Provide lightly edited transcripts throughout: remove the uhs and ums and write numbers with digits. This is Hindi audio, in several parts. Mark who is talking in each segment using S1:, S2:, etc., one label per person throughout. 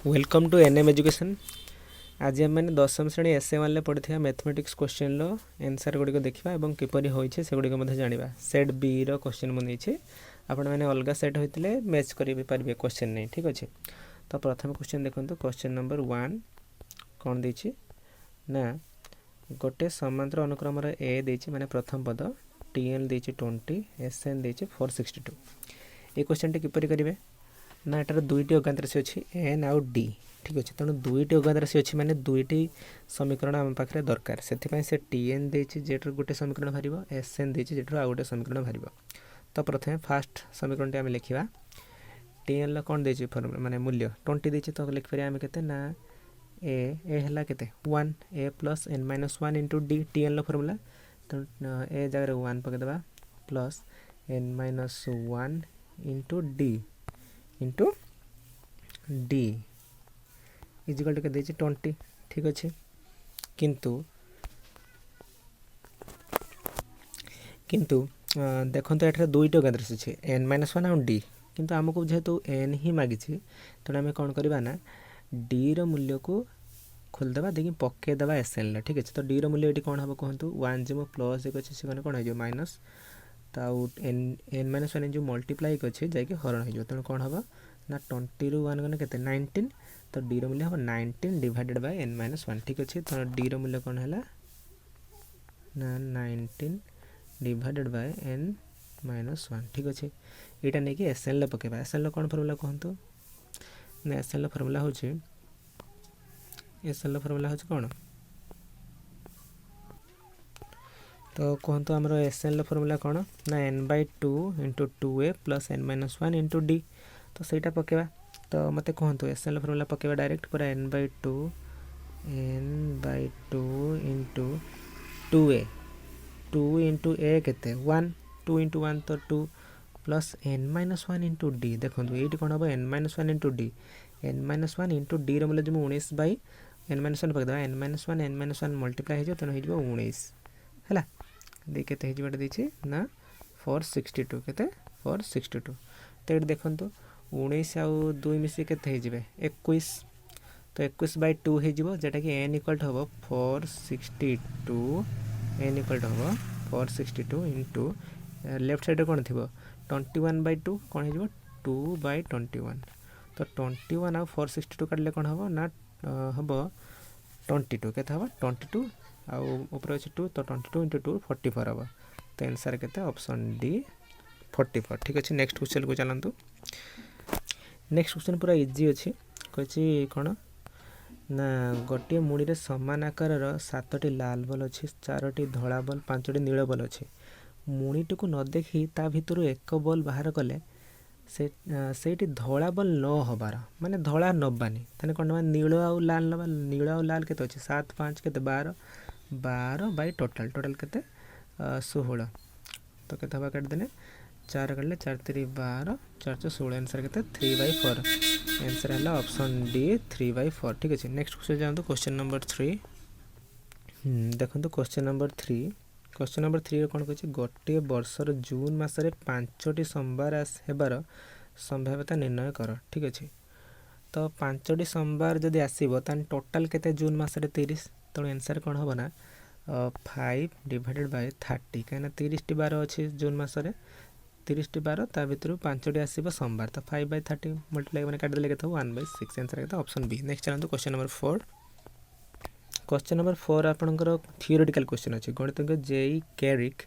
S1: Welcome to NM education. आज आम मैंने दशम श्रेणी एसए वन पढ़ी मैथमेटिक्स क्वेश्चन आंसर गुड़िक देखा और किपर होइछे से गुड़िक जाना। सेट बी रो क्वेश्चन मुझे आपण मैंने अलग सेट होते मैच करेंगे क्वेश्चन नहीं, ठीक अच्छे। तो प्रथम क्वेश्चन देखो, क्वेश्चन नंबर 1 कौन देछि ना गोटे समांतर अनुक्रम ए देछि माने प्रथम पद टीएल देछि 20 एसएन देछि 462। ये क्वेश्चन टी किपर करेंगे ना एटार दुईटी अज्ञात राशि अच्छी एन आउ डी, ठीक अच्छे। तेणु दुईटी अज्ञात राशि अच्छी माने दुईटी समीकरण आम पाखे दरकार से टी एन देछि जेटर गोटे समीकरण बाहर एस एन देछि जेटर आउ गोटे समीकरण बाहर। तो प्रथम फास्ट समीकरण आम लिखा टी एन कौन देछि फॉर्मूला माने मूल्य 20 देछि। तो लिखिपर आम के ना ए है के 1 a plus n minus 1 into d t n formula. तो ए जगह 1 पकईदेवा plus n minus 1 into d into d is equal to के 20, ठीक अच्छे। किंतु देखो तो ये दुईट अज्ञात राशि अच्छे एन माइनस 1 आउ डी, किंतु आमको जेहेतु एन ही मागी तेणु आम कौन करवा ना डी रो मूल्य को खोलदेवा देखिए पकईदेवा एस एन, ठीक अच्छे। तो डी रो मूल्य ये कौन हम कहतु 1 जो प्लस एक अच्छे से कौन हो माइनस तो एन माइनस 1 जो मल्टीप्लाई अच्छे जाकि हरण हो तेणु कौन हम ना 20 रु 1 गने के 19। तो डी रो मूल्य हम 19 डिवाइडेड बाय एन माइनस 1, ठीक अच्छे। तो डी रो मूल्य कौन है ना 19 डिवाइडेड बाय एन माइनस 1, ठीक अच्छे। यहाँ नहीं कि एस एन पकेबा एस एन कौन फर्मूला कहतु ना एस एन फर्मूला हूँ कौन तो कहतु आमर एस एन फर्मूला कौन ना n by 2 into 2a plus n minus 1 into d. तो सहीटा पकेबा तो मत कहतु एस एन फर्मूला पकेबा डायरेक्ट पूरा n by 2 into 2a 2 into a के 1 2 इंटू 1 तो 2 plus n minus 1 into d. देखो ये कौन हम n minus 1 into d n minus 1 into d रूल्य जो 19 बै n minus 1 पकईदेवा N minus 1 multiply हो तेणु हो 19 है दी के ना 462 के 462। तो ये देखो 19 आउ 2 मिसी के 21 तो 21 बै 2 होटा कि एन इक्वल टू हम 462 एन इक्वल टू हम 462 इंटू लेफ्ट साइड कौन थी 21 बै 2 कौन हो 2 बै 21। तो 21 आउ 462 काटिले कौन हम ना हम 22 के हम 22 आउ ऊपर अच्छे 2 तो 22 इंटू 2 44 हम। तो आंसर के ऑप्शन डी 44, ठीक अच्छे। नेक्स्ट क्वेश्चन को चलतु। नेक्स्ट क्वेश्चन पूरा इजी अच्छी कही कौन ना गोटे मुड़ी रे समान आकार 7टी लाल बल अच्छी 4टी धला बल 5टी नील बल अच्छे मुड़ीटी को न देखी ता भितर एक बल बाहर कले से धला बल न हबार माने धला नबानी ताने कौन नील आउ लाल नबा नील आउ लाल के अच्छे 7 5 के 12 बै टोटाल के 16। तो के काटिदेने 4 काटिले 4 3 12 4 4 16 आंसर के 3/4 आंसर है ऑप्शन डी 3/4, ठीक अच्छे। नेक्स्ट क्वेश्चन जानते क्वेश्चन नंबर 3 देखो क्वेश्चन नंबर 3 कौन कह गोटे वर्षर जून मसरे 5टी सोमवार हेबार संभाव्यता निर्णय कर, ठीक अच्छे। तो 5टी सोमवार जदि आसो टोटाल के जून मसरे 30 तेणु आंसर कौन हम ना 5 डिवाइडेड बाय 30 कहीं 30टी बार अच्छे जून मसरे 30टी बार ता भर 5टी आसो सोमवार तो 5/30 मल्टीप्लाई मैंने काटिदेले के 1/6 आंसर के ऑप्शन बी। नेक्स्ट चलते क्वेश्चन नंबर 4। क्वेश्चन नंबर 4 आपंकर थियोरेटिकल क्वेश्चन अच्छे गणितज्ञ जेई कैरिक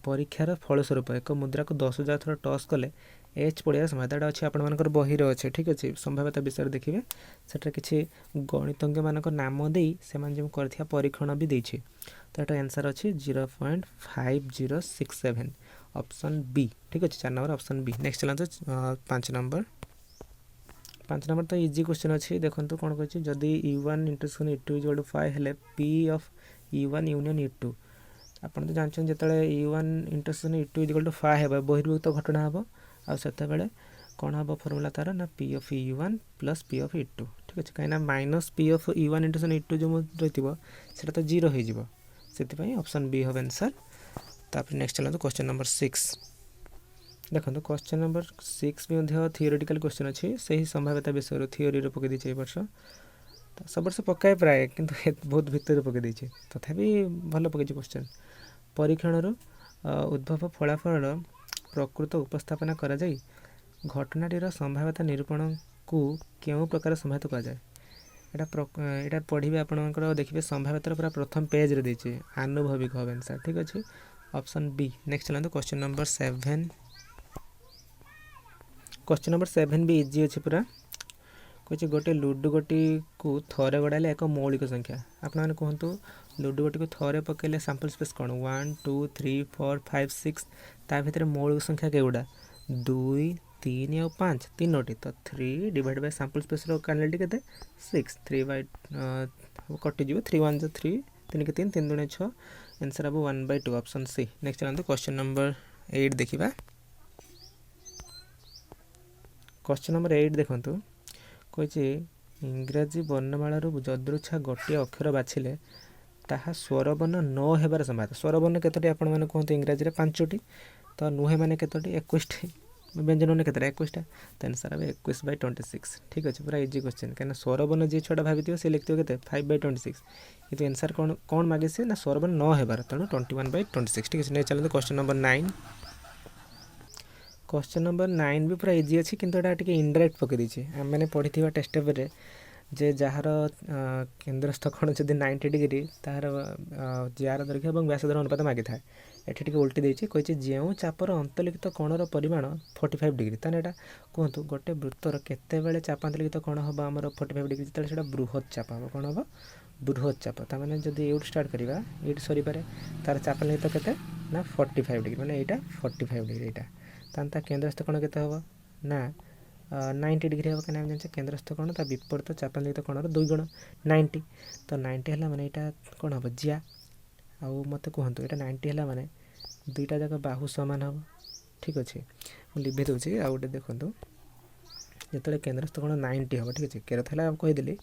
S1: परीक्षार फलस्वरूप एक मुद्रा को 10,000 थर टस कले एच पड़िया संभाव्यता अच्छे आपर बहिर अच्छे, ठीक अच्छे। संभाव्यता विषय देखिए से किसी गणितज्ञ मान नाम दे से कर परीक्षण भी देछे। तो यहाँ आंसर अच्छे 0.5067 ऑप्शन बी, ठीक अच्छे। 4 नंबर ऑप्शन बी। नेक्स्ट चलते 5 नंबर तो इजी क्वेश्चन अच्छे देखो कौन कही जदि u1 intersection u2 equal to 5 हेले p of u1 union u2 आपन तो जानछन जतले u1 intersection u2 equal to 5 हेबा बहिर्भूत घटना हम आ सेते बेले कौन हम फॉर्मूला तार ना p of u1 plus p of u2, ठीक अच्छे। कहीं minus p of u1 intersection u2 जो रही सेटा तो 0 हो से ऑप्शन बी हम आंसर। तापर नेक्स्ट चलते क्वेश्चन नंबर 6 देखो क्वेश्चन नंबर 6 भी थियोरेटिकल क्वेश्चन अच्छी से ही संभाव्यता विषय थियोरी पकई देचे वर्ष तो सब वर्ष पकाए प्राय किंतु बहुत भितर पकई देचे तथापि भल पकई क्वेश्चन परीक्षण उद्भव फलाफल प्रकृत उपस्थापना करा जाई घटनाटीर संभाव्यता निरूपण को क्यों प्रकार संभावित कह जाए यहाँ पढ़े आपंकर देखिए संभाव्यतार पूरा प्रथम पेज रे देचे आनुभविक हम आंसर ठीक अच्छे ऑप्शन बी। नेक्स्ट चलते क्वेश्चन नंबर 7 क्वेश्चन नंबर 7 भी इजी अच्छे पूरा कहे गोटे लुडु गोटी को थरे गड़ाइले एक मौलिक संख्या आपने कहतु लुडु गोटी को थरे पकड़े सैंपल स्पेस कौन 1 2 3 4 5 6 ता भीतर मौलिक संख्या केगुड़ा 2 3 और 5 तीनोटी तो 3 divide by sample space quantity केते 6 3 बाय कटिज 3 1 3 3 के 3 3 2 6 आंसर हम 1/2 ऑप्शन सी। नेक्स्ट चलते क्वेश्चन नंबर 8 देखा क्वेश्चन नंबर 8 देखु कहे इंग्राजी वर्णमाला जदृच्छा गोटे अक्षर बाछिले ताहा स्वरवर्ण न होबार संभावना स्वरवर्ण केतोटी आपण माने कहते इंग्राजी रे 5टी तो नुहे माने केतोटी 21टी व्यंजन ने केतटा 21टा तो आंसर हम 21/26 ठीक अच्छे पूरा इजी क्वेश्चन कहीं स्वरवर्ण जी छुआ भावी सी लिखते केते 5/26 किंतु आंसर कौन कौन मागे सी ना स्वरवर्ण न होबार तेणु 21/26 ठीक है। चलते क्वेश्चन नंबर 9 क्वेश्चन नंबर 9 भी पूरा इजी अच्छी किंतु एटा टिके इनडायरेक्ट पकई देछि आम मैंने पढ़ी टेस्ट पेपर जे जार केन्द्रस्थ कोण जदि 90 डिग्री तार जार दैर्घ्य और व्यासधर अनुपात मागी था ये उल्टी देती कही जो चापर अंतलिखित कोणर परिमाण 45 डिग्री ताने यहाँ कहतु गोटे वृत्तर केतेबेले चापांतलिखित कोण हम आम 45 डिग्री जो बृहत चाप हम कौन हम बृहत चाप ताने जब ये स्टार्ट करवा ये सरी पारे तार चापांतलिखित केते ना 45 डिग्री मैंने यहाँ 45 डिग्री यहाँ ताने केन्द्रस्थ कोण केते हम ना 90 डिग्री हम कहीं जाने केन्द्रस्थ कोण ता विपरीत चापांतलिखित कोणर 2 गुण 90 तो 90 है मैंने यहाँ कौन हम जिया आउ मत कहतु यहाँ 90 है मैंने दुईटा जाक बाहु सामान हम ठीक अच्छे लिभि दूसरी आउ गोटे देखूँ जो केन्द्रस्थ कोण 90 हम ठीक अच्छे केरथ है कहीदेली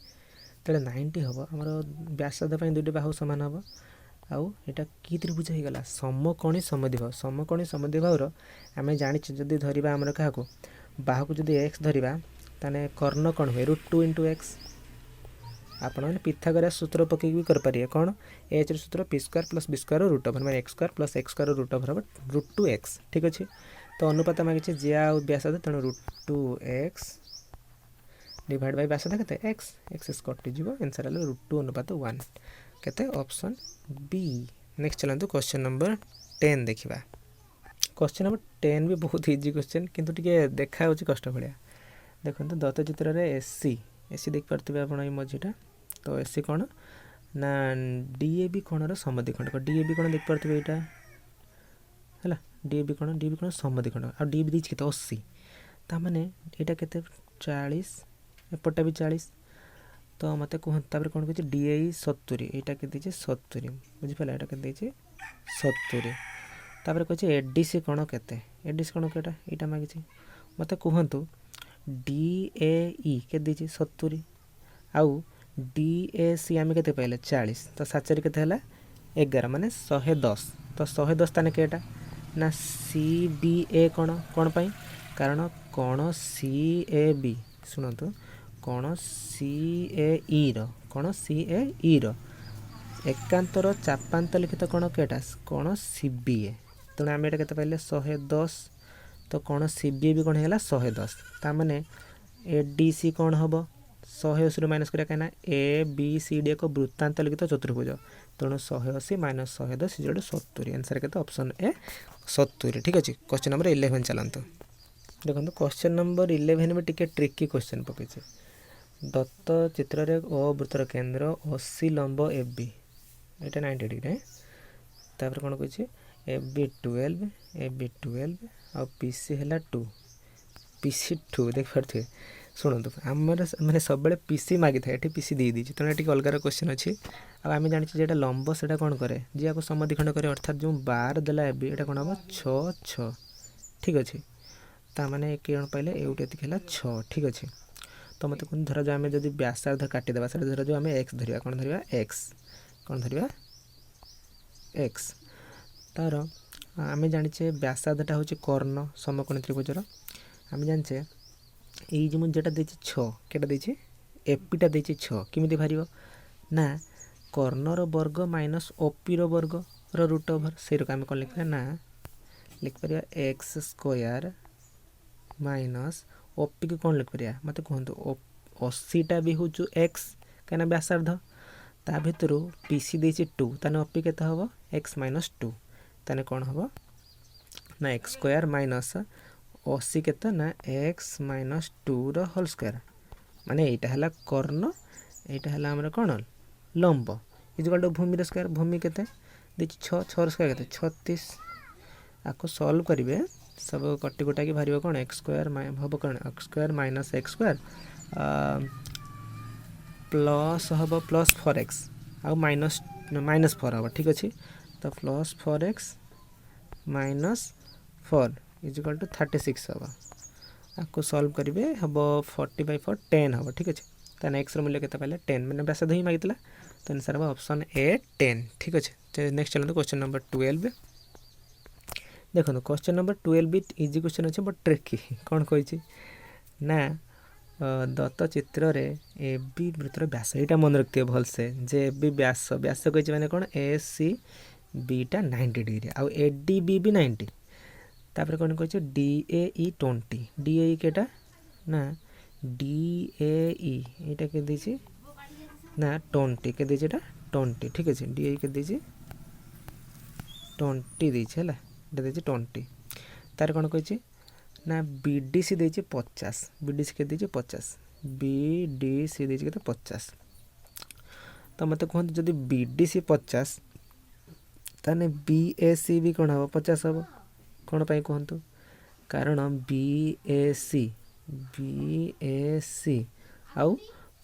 S1: तो 90 हम आमर व्यासार्ध दुईटी बाहु सामान हम आउ यहाँ कि त्रिभुज होगा समकोणी समद्विबाहु समकोणी समद्विबाहुर आम जानी जदि धरवा आमर क्या बाहु को जब एक्स धरवा ताने कर्ण कौन हुए √2 × x आपण मैंने पिथागोरस सूत्र पकई भी करें कौन एच सूत्र p² + b² √ओवर मैंने x² + x² √ओवर हम √2x ठीक अच्छे तो अनुपात मांगी जे आउ व्यासार्ध तेणु √2x डिवाइड बाय व्यासार्ध के एक्स एक्स कटिज आंसर है √2 अनुपात 1 केते ऑप्शन बी। नेक्स्ट चलते क्वेश्चन नंबर 10 देखा क्वेश्चन नंबर 10 भी बहुत इजी क्वेश्चन किंतु टिके देखा हो कष्ट भाया देखो दत्त चित्र रे एसी एसी देख पारे आप मझीटा तो एसी कौन ना डीएबी कोणर समद्विखंड डीएबी कोण देख पारे यहाँ है डीएबी कोण समद्विखंड आ डीएबी देखे के 80 ताने यहाँ के 40 एपटा भी 40 तो मत कहते कौन कहे डीए 70 यहाँ के 70 बुझिपारा यहाँ के 70 तापर कहे एडीसी कोण केते एडीसी कोण केटा यहाँ मांगी मत कहतु डीएई के 70 आउ डीएसी आम के पाइले 40 तो 7 के 11 माने 110 तो 110 ताने केटा ना सीबीए कोण कौन पाई कारण कोण सीएबी शुणु कोण सीएई कोण सीएई एकांतर चापांतलिखित कोण केटा कोण सीबीए तेणु आम यहाँ के पाइले 110 तो कोण सीबीए भी कौन है 110 ताने एडीसी कौन हम 180 माइनस करा कहीं ए बी सी डी एक वृत्तांतलिखित चतुर्भुज तेणु 180 - 110 जोड़े 70 आंसर के वॉप्शन ए 70 ठीक अच्छे। क्वेश्चन नंबर 11 चलते देखो क्वेश्चन नंबर 11 में टिके ट्रिकी क्वेश्चन पकई दत्त चित्र रे वृत्तर केन्द्र 80 लंब एफ बी यहाँ 90 डिग्री तापर कौन कहे एफ बी 12 आ पीसी है 2 पीसी 2 देख पारे शुणु आमर मैंने सब पीसी मागी था ये पीसी दे दीजिए तेना टी अलगार क्वेश्चन अच्छी आम जानी जो लंब से कौन कै जी आपको समद्विखंड कै अर्थात जो 12 देला एबी ये कौन हम 6 6 ठीक अच्छे ताने कौन पाइले एटी है 6 ठीक अच्छे तो मत कौन धर जो आम जब व्यासार्ध काटिदेवा से धर जो आम एक्स धरवा कौन धरवा एक्स तार आम जाचे व्यासार्धटा हूँ कर्ण समकोण त्रिभुजर आम जाचे ये जो मुझे देती 6 केटा देती एपीटा देती 6 किमिति बाहर ना कर्णर वर्ग माइनस ओपीर वर्ग रूट ओभर से आम कौन लिखा ना लिखिपर एक्स स्क्वायर माइनस ओपी को कौन लिखिपर मत कहतु 80टा भी हूँ एक्स कहीं व्यासार्ध ता भर पीसी देती 2 ताने ओपी के हम एक्स माइनस 2 ताने कौन हम ना एक्स स्क्वायर माइनस 80 के ना एक्स माइनस 2 होल स्क्वायर माने यहाँ है कर्ण यहाँ है आम कौन लंब इजकल टू भूमि स्क्वायर भूमि के देखिए 6 स्क्वायर के 36 आपको सॉल्व करेंगे सब कटी कुटा कि बाहर कौन एक्स स्क्वायर हम कौन X square minus x square plus हम प्लस 4x आ माइनस 4 हम ठीक अच्छे तो plus 4x minus 4 is equal to 36 हम आपको सॉल्व करेंगे हम 40/4 10 हम ठीक अच्छे तो एक्स मूल्य के पाइले 10 मैंने व्यासार्ध ही मागिला तो आंसर हम ऑप्शन ए 10 ठीक अच्छे। नेक्स्ट चलते क्वेश्चन नंबर 12 देखो क्वेश्चन नंबर 12 भी इजी क्वेश्चन अच्छे बट ट्रिकी कौन कही ना दत्त चित्र रे ए बी वृत्तर व्यास यहाँ मन रखिए भलसे जे ए बी व्यास व्यास कही मैंने कौन ए सी बीटा 90 डिग्री आउ ए डी बी भी 90 तापर कौन कही D A E 20 D A केटा ना डी ए ई यहाँ के दीजिए ना 20 के दीजिए 20 ठीक अच्छे डी ए के दीजिए 20 दीजिए है दीजिए 20 तार कौन कही ना बी डी सी देती 50 बी डी सी के दीजिए 50 बी डी सी दीजिए के 50 तो मत कहते जदि बी डी सी 50 ताने बी ए सी भी कौन हम 50 हम कौन पाई कहतु कारण बी ए सी आउ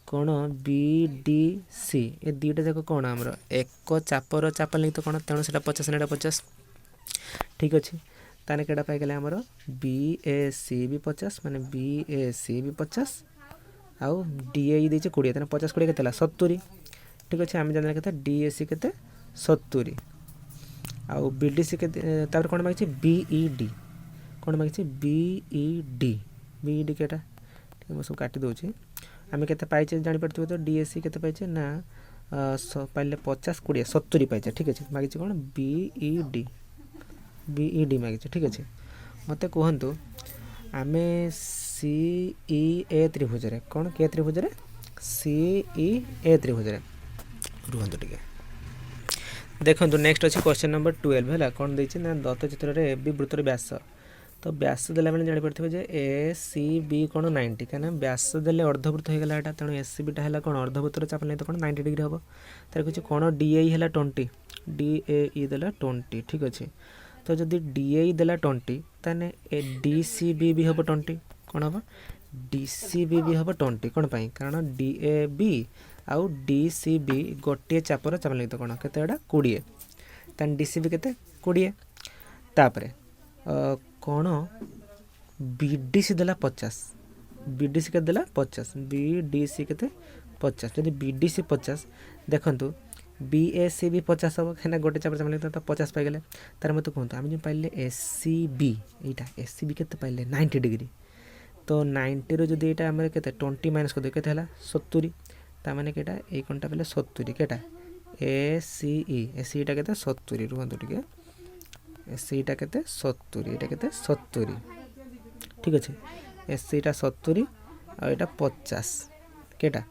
S1: कौन बी डी सी ए दुईटा जाक कौन आमर एक चापर चाप नहीं तो कौन तेणु से 50 ना 50 ठीक अच्छे ताने केटा पाइगले आमर बी ए सी भी 50 माने बी ए सी भी 50 आउ डी ए देचे 20 ताने 50 20 के 70 ठीक अच्छे आम जान के डी ए सी के 70 आउ बी डी सी के तापर कौन मांगी बी ई डी कौन मांगी बी ई डी केटा ठीक है सब काटी दूसरी आम के पाइचे जापर तो डी ए सी के पाइचे ना पाइले 50 20 70 पाइचे ठीक अच्छे मांगी कौन बी ई डी मांगी ठीक अच्छे मत कहतु आम सी ई ए त्रिभुज कौन के त्रिभुज सी ई ए त्रिभुज रुहतु टे देखो नेक्स्ट अच्छे क्वेश्चन नंबर 12 है कौन देती ना दत्त चित्र ए बी वृत्तर व्यास तो व्यास देला मैंने जापर जे ए सी बी कौन 90 कहीं व्यास देले अर्धवृत्त हो गला तेणु एस सी बीटा है कौन अर्धवृत्तर चाप नहीं तो कौन 90 डिग्री हम तार कुछ कौन डी ए है 20 डी ए ई देला 20 ठीक अच्छे तो जदि डी ए देला 20 ताने डी सी बी भी हम 20 कौन हम डी सी बी भी हम 20 कौन पाई कारण डी ए बी आउ डी सी बी गोटे चापर चाप नहीं तो कौन के 20 तान डी सी बी के 20 तापर कौन बी डी सी देला 50 बी डी सी के देला 50 बी डी सी के 50 जदि बी डी सी 50 देखंतु बी ए सी भी 50 हम कहीं गोटे चापर चाप तो 50 पाइगले तार मत कहतु आम जो पाइले एस सी बी यहाँ एस सी बी के पाइले 90 डिग्री तो 90 रो जदि यहाँ आम के 20 माइनस कर के 70 ताने केटा ये कौनटा पाइले 70 केटा ए सी ईटा के 70 रुहतु टे एस सीटा के 70 यहाँ के 70 ठीक अच्छे एस सीटा 70 आ यहाँ 50 केटा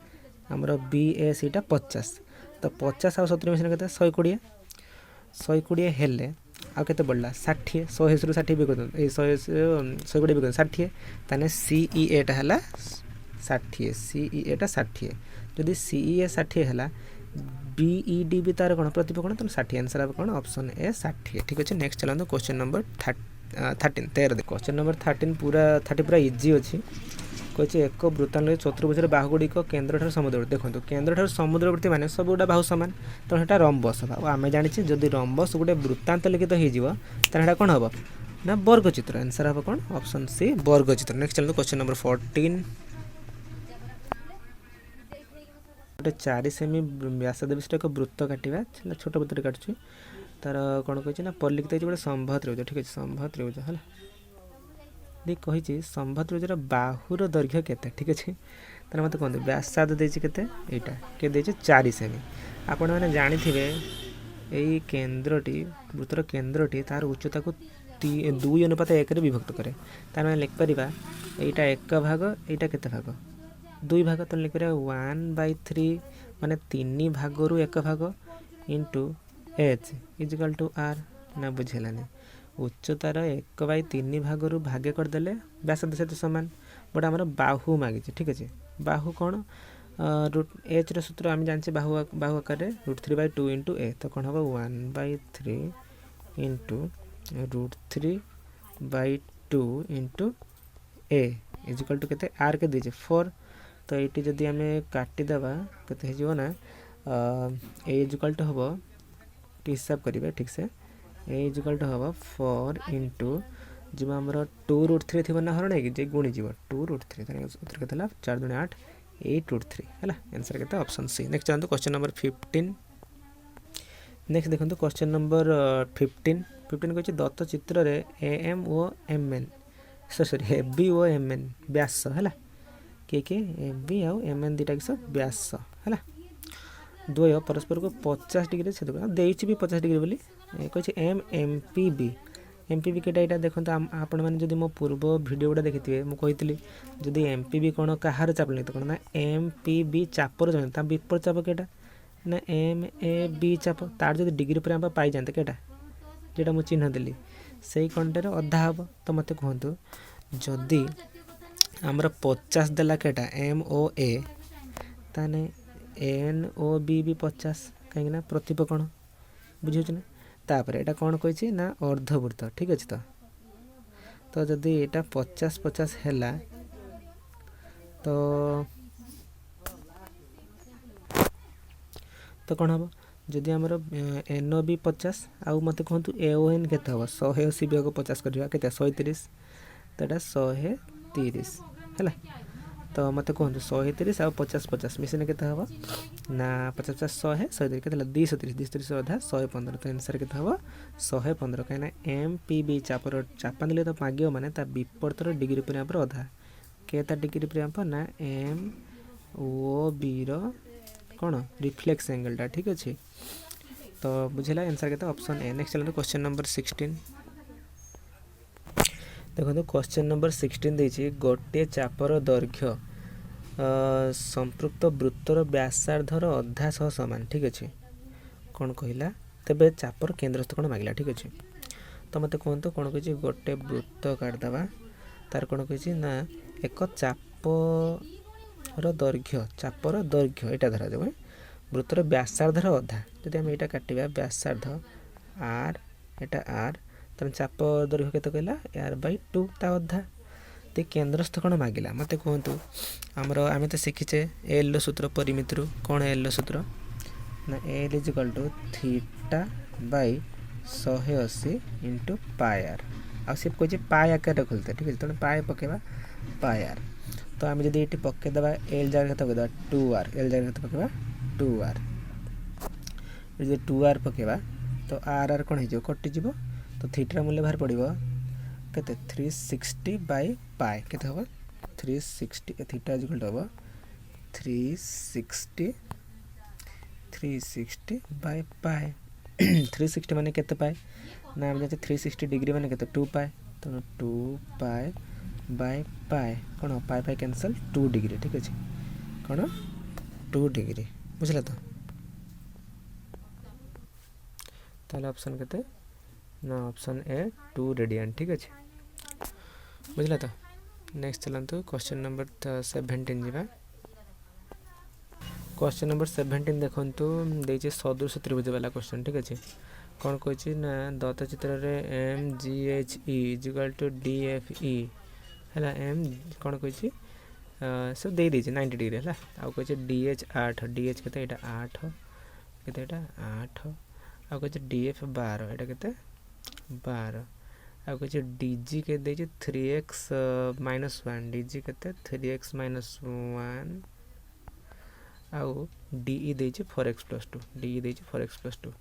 S1: आमर बी ए सीटा 50 तो 50 आ 70 मिशन के 120 120 हेले आ के बढ़ला 60 100 रु 60 भी 120 भी 60 ताने सी ई एटा है 60 सी ई एटा 60 जदि सी ई ए 60 है बी ई डी भी तार कौन प्रतिप कौन तो 60 आंसर आप कौन ऑप्शन ए 60 ठीक अच्छे। नेक्स्ट चलते क्वेश्चन नंबर 13 क्वेश्चन नंबर 13 पूरा 30 पूरा इजी अच्छी कही एक वृत्तांत चतुर्भुजर बाहुगुड़िक केन्द्र समुद्र देखो केन्द्र समुद्रवर्ती मैंने सब गोटा बाहु सामान तो यहाँ रंबस हम आम जाने जदि रंबस गोटे वृत्तांत लिखित हो कौन हम ना वर्गचित्र आंसर हम कौन ऑप्शन सी वर्गचित्र। नेक्स्ट चलते क्वेश्चन नंबर 14 गोटे 4 सेमी व्यास विशिष्ट एक वृत्त काटा छोट वृत्त काटुची तार कौन कही परिलिखित गोटे संभव त्रिभुज ठीक अच्छे संभव त्रिभुज है दी कही संभव त्रिभुजर बाहुर दैर्घ्य केते ठीक अच्छे तार मत कहते व्यासार्ध देके के 4 सेमी आपण मैंने जानी यही केन्द्रटी वृत्तर केन्द्रटी तार उच्चता को 2:1 विभक्त कै तार मैंने लिखिपर यहाँ एक भाग यहाँ केते भाग 2 भाग तो लिखिपर 1/3 माने 3 भागरू 1 भाग into H equal to R ना बुझेलानी उच्चतार 1/3 भागरू भागे करदे व्यासार्ध सहित सामान बट आमर बाहु मागिছে ठीक अच्छे बाहु कौन एच सूत्र आम जाने बाहु आकार √3/2 इंटू ए तो कौन हम 1/3 into √3/2 into A is equal to K R के दीजिए 4 तो ये जदि आम काटिदेवा के ना ए इजिकल टू हम हिसाब करेंगे ठीक से ए इजिकल टू हम 4 इंटू जी आमर 2√3 थी ना हरण कि गुणी जीव 2√3 उत्तर के 4 × 8 8√3 है आंसर के ऑप्शन सी। नेक्स्ट चलते क्वेश्चन नंबर 15 नेक्स्ट देखो क्वेश्चन नंबर 15 कही दत्त चित्र रे M O M N sorry A B O M N व्यास है किए ए बी आउ एम एन दुटा किस व्यास है द्वय परस्पर को 50 डिग्री छेद देती भी 50 डिग्री बोली कही एम पी बी केटा यहाँ देखते आपण मैंने जब मो पूर्व भिड गुड़ा देखिए मुझे जदि एम पी बी कौन कहार चाप नहीं तो कौन ना एम पी बी चापर जो विपरीत चाप केटा ना एम ए बी चाप तार जो डिग्री पर आप पाई जाते केटा जोटा मुझे चिन्ह देली से कंटेर अधा हम तो मत कहतु जदि आमर 50 देला केटा एम ओ ए ताने एन ओ बी भी 50 कहीं प्रतिपकोण बुझे ना तापर एटा कौन कही ना अर्धवृत्त ठीक अच्छे तो जदि यहाँ 50-50 है तो कौन हम जदि आमर एन ओ बी 50 आउ मत कहतु ए ओ एन के 180 विभाग 50 करवा के 130 तो यहाँ 130 है तो मत कहतु 130 आउ 50-50 मिशन के हम ना 50-50 100 130 के 230 अधा 115 तो आंसर के हम 115 कहीं एम पी बी चापर चापा देते तो मागे मैंने विपरीत डिग्री पर यहाँ पर अधा के डिग्री पर यहाँ पर ना एम ओ बी कौन रिफ्लेक्स एंगलटा ठीक अच्छे तो बुझेगा आंसर के ऑप्शन ए। नेक्स्ट चलते क्वेश्चन नंबर 16 देखो क्वेश्चन नंबर 16 देछि गोटे चापर दैर्घ्य संपृक्त वृत्तर व्यासार्धर अधा सह सामान ठीक अच्छे कौन कहला तेबे चापर केन्द्रस्थ कौन मांगला ठीक अच्छे तो मत कहतु कौन कही गोटे वृत्त काटिदेवा तार कौन कही ना एक चापर दैर्घ्य यहाँ धरादेव वृत्तर व्यासार्धर अधा जदि आम यहाँ काटिबा व्यासार्ध आर एटा आर तेना चाप दैर्घ्य केते कहला r/2 ता अधा तो केन्द्रस्थ कौन मांगला मत कहतु आमर आम तो शिखीचे एल सूत्र परिमित रू कौन एल सूत्र ना l is equal to θ/180 into pi r आ सी कहे पाए आकार खोलते ठीक है तेनाली पाए पकेबा पाए आर तो आम जब ये पकईदेवा एल जगह पकईदेवा 2r एल जगह पकेबा 2r जो 2r पकेबा तो r कौन हो कटिज तो थीटार मूल्य बाहर पड़ो केते 360/पाए केते हम 360 थीटा इक्वल टू हम 360/पाए 360 माने केते पाए ना हम जानते 360 डिग्री माने केते 2 पाए तो 2पाए/पाए कौन पाए कैंसल 2 डिग्री ठीक अच्छे कौन 2 डिग्री बुझला तो ताले ऑप्शन केते ना ऑप्शन ए 2 रेडियन ठीक अच्छे बुझला तो। नेक्स्ट चलते क्वेश्चन नंबर 17 जावा क्वेश्चन नंबर 17 देखु देखिए सदृश त्रिभुज वाला क्वेश्चन ठीक अच्छे कौन कही ना दत्त चित्र रे M G H E equal to D F E है एम कौन कही सब दे दीजिए 90 डिग्री है आउ कही डी एच 8 डी एच के 8 के 8 आउ कही डी एफ 12 यहाँ के 12 आउ कही डी जी के 3x - 1 डी जी के 3x - 1 आउ D E 4x + 2 D E 4x + 2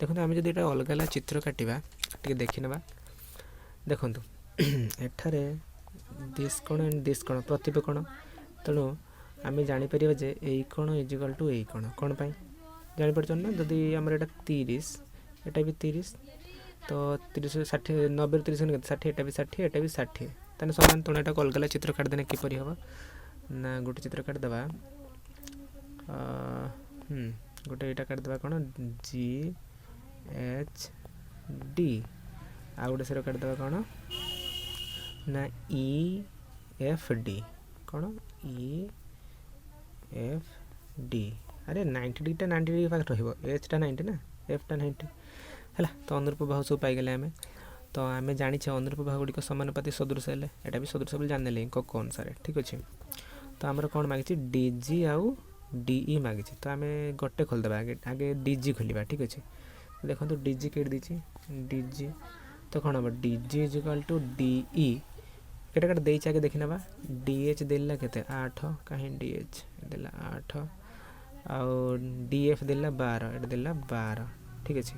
S1: देखो आम जो अलग अलग चित्र काटा टे देखी ना देखु एठारे दिस कोण एंड दिस कोण प्रतिप कोण तेणु आम जापर जे यही कोण इजिकल टू यही कोण कौन पाई जापर ना जदि आमर एटा 30 एटा भी 30 तो 30 60 90 30 60 एटा भी 60 एटा भी 60 ताने समान तेणु एटा अलग अलग चित्र काटिदेने किपर हम ना गोटे चित्र काटिदेवा गोटे यहाँ काटिदेवा कौन जी एच डी आ गोटे से काटिदेवा कौन ना ई एफ डी कौन ई एफ डी अरे 90 डिग्री 90 डिग्री पाखे रही एच टा 90 ना एफ टा 90 है तो अनुरूप बाहु सब पाईगले आम तो आम जाचे अनुरूप बाहु गुड़िक समानुपाती सदृश है यहाँ भी सदृश बोली जाने कोक अनुसार ठीक अच्छे तो आमर कौन मागिଛି डीजी आउ डीई मागिଛି तो आम गोटे खोलदेवा आगे डीजी खोलिबा ठीक अच्छे देखो डीजी के डीजी तो कौन हम डीजी इजिकल टू डीई केटा केटा देइछ आगे देखि नबा डीएच देला केते 8 कहीं डीएच देला 8 आउ डीएफ देला 12 एटा देला 12 ठीक अच्छे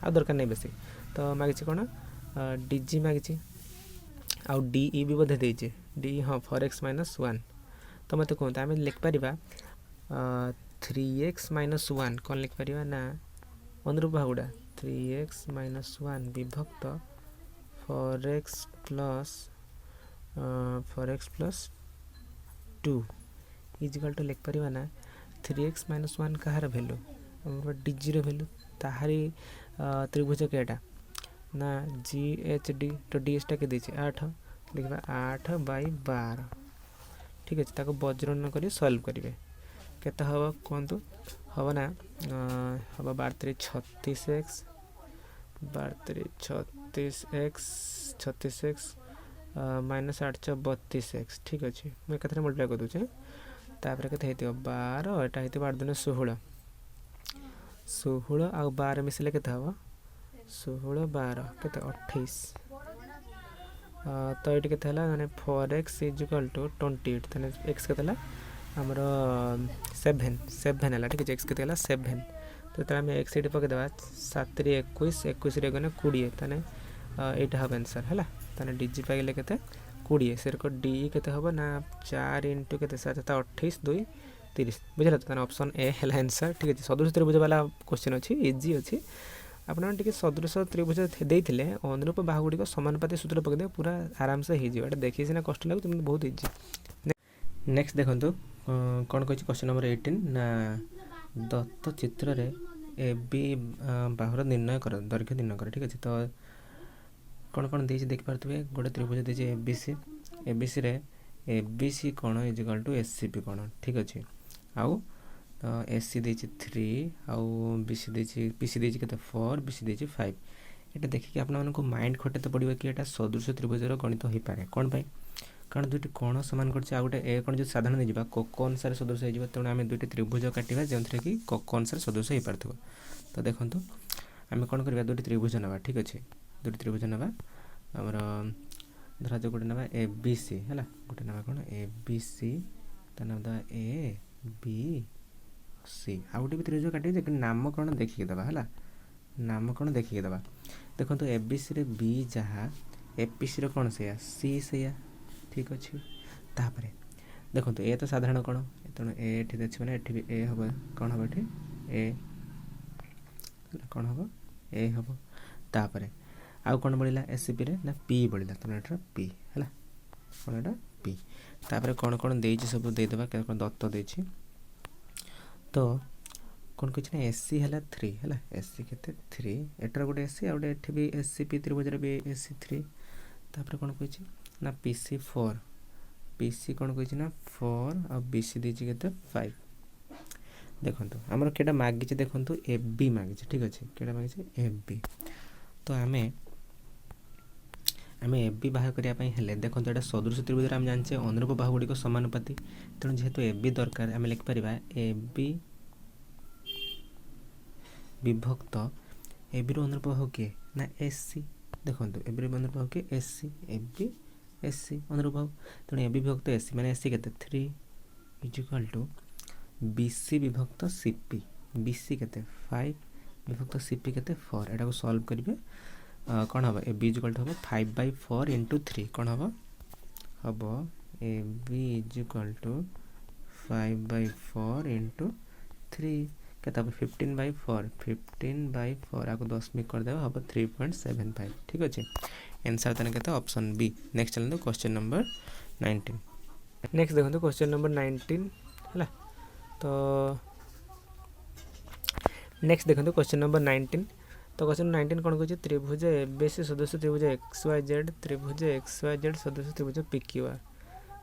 S1: आ दरकार नहीं बेसी तो मागिछि कौन डीजी मागिछि आउ डीई भी बोधे देइछे डी हाँ 4x-1 तो मत कहते आम लिखिपर 3x-1 कौन लिखिपर ना अनुरूप भागुड़ा 3x-1 विभक्त 4x प्लस 2 इजिकल टू लिखिपर ना 3x-1 कहार भैल्यू डीजी भैल्यू ताहारी त्रिभुज केटा ना जी एच डी तो डी एच टा के दीजिए 8 लिखा 8/12 ठीक अच्छे ताको वज्रन कर सल्व करेंगे केते हम कहतु हम ना हम 12×3 36x -832x ठीक अच्छे मुझे कथा मल्टीप्लाई कर दूचे तापर के 12 एटा 8×2 16 आउ 12 मिसले के 16 12 के 28 तो ये के मैंने 4x इजिकल टू 28 तेने एक्स के आमर 7 है ठीक है एक्स के 7 तो आम एक्स ये पकईदेवा 7 21 21 गने 20 ताने यहाँ हम आंसर है ताने डीजी पाइले के 20 से डी के हम ना 4 इंटू के 7 28 2 30 बुझे तो ऑप्शन ए है आंसर ठीक है सदृश त्रिभुज वाला क्वेश्चन अच्छी इजी अच्छी आपटे सदृश त्रिभुज देते अनुरूप बाहुगुड़िक समानुपाती सूत्र पकईदे पूरा आराम से हो देखिए सीना कष्ट लगे बहुत इजी नेक्स्ट देखो कौन कही क्वेश्चन नंबर 18 ना दत्त चित्र रे ए बी बाहुर निर्णय कर दैर्घ्य निर्णय कर ठीक अच्छे तो कौन कौन देख पारे गोटे त्रिभुज देखे ए बी सी रे ए बी सी कौन equal to S C P कौन ठीक अच्छे आउ एस सी 3 आउ बी सी पी सी के 4 बी सी 5 यहाँ देखिए आपको माइंड खटे तो पड़ो कि यहाँ सदृश त्रिभुजर गणित हो पाए कौन पाई कारण दुईट कोण सामान कर गोटे ए कोण जो साधारण नहीं कोक अनुसार सदृश हो तेणु आम दुईट त्रिभुज काटा जो कि कोक अनुसार सदृश हो पार तो देखो आम कौन करवा दुईट त्रिभुज ना ठीक अच्छे दुईट त्रिभुज ना आमर धरा जो गोटे ना ए बी सी है गोटे ना कौन ए बी सी नाम दवा ए बी सी आ गोटे भी त्रिभुज काटे नाम कौन देखिए दवा है नाम कौन देखिए दवा देखो ए बी सी रे बी जहाँ ए पी सी कौन से सी से ठीक अच्छे तापर देखो ए तो साधारण कौन तेणु ए अच्छे मैंने ये भी ए हम कौन हम ये ए कौन हम ए हम तापर आउ कौन बढ़ला एस सी पी रे ना पी बढ़ला तेणु ये पी है कौन यहाँ पी तापर कौन कौन दे सब देदेवा कौन दत्त दे तो कौन कही ना एस सी है 3 है एस सी के 3 एटार गोटे एस सी आउटे ये भी एस सी पी त्रिभुज भी एस सी 3 तापर कौन कही ना पी सी 4 पी सी कौन कही ना 4 आ बी सी देती के 5 देखो आमर केटा मागिचे देखो ए बी मागिचे ठीक अच्छे केटा मागिचे ए बी तो आम ए बी बाहर करने देखो यहाँ सदृश त्रिभुज आम जाने अनुरूप बाहुगुड़िक समानुपाती तेणु जेहेतु ए बी दरकार आम लिखिपर ए बी विभक्त ए बी अनुरूप बाहु किए ना एस सी देखो ए बी अनुरूप बाहु किए S C A B S C अनुरूप बाहु तेणु ए बी विभक्त एस सी मैंने एस सी के 3 इजिकल टू बी सी विभक्त सी पी बी सी के 5 विभक्त सीपी के 4 एटा को सॉल्व करेंगे कौन हम ए बी इक्वल टू हम 5/4 इंटू 3 कौन हम A B equal to 5/4 into 3 केता 15/4 15/4 आपको 10 मिनट कर देबा हम 3.75 ठीक अच्छे आंसर तने केता ऑप्शन बी। नेक्स्ट चलते क्वेश्चन नंबर 19। नेक्स्ट देखो क्वेश्चन नंबर 19 है तो नेक्स्ट देखो क्वेश्चन नंबर 19 तो क्वेश्चन 19 कौन कह त्रिभुज एबीसी सदस्य त्रिभुज XYZ त्रिभुज XYZ सदस्य त्रिभुज PQR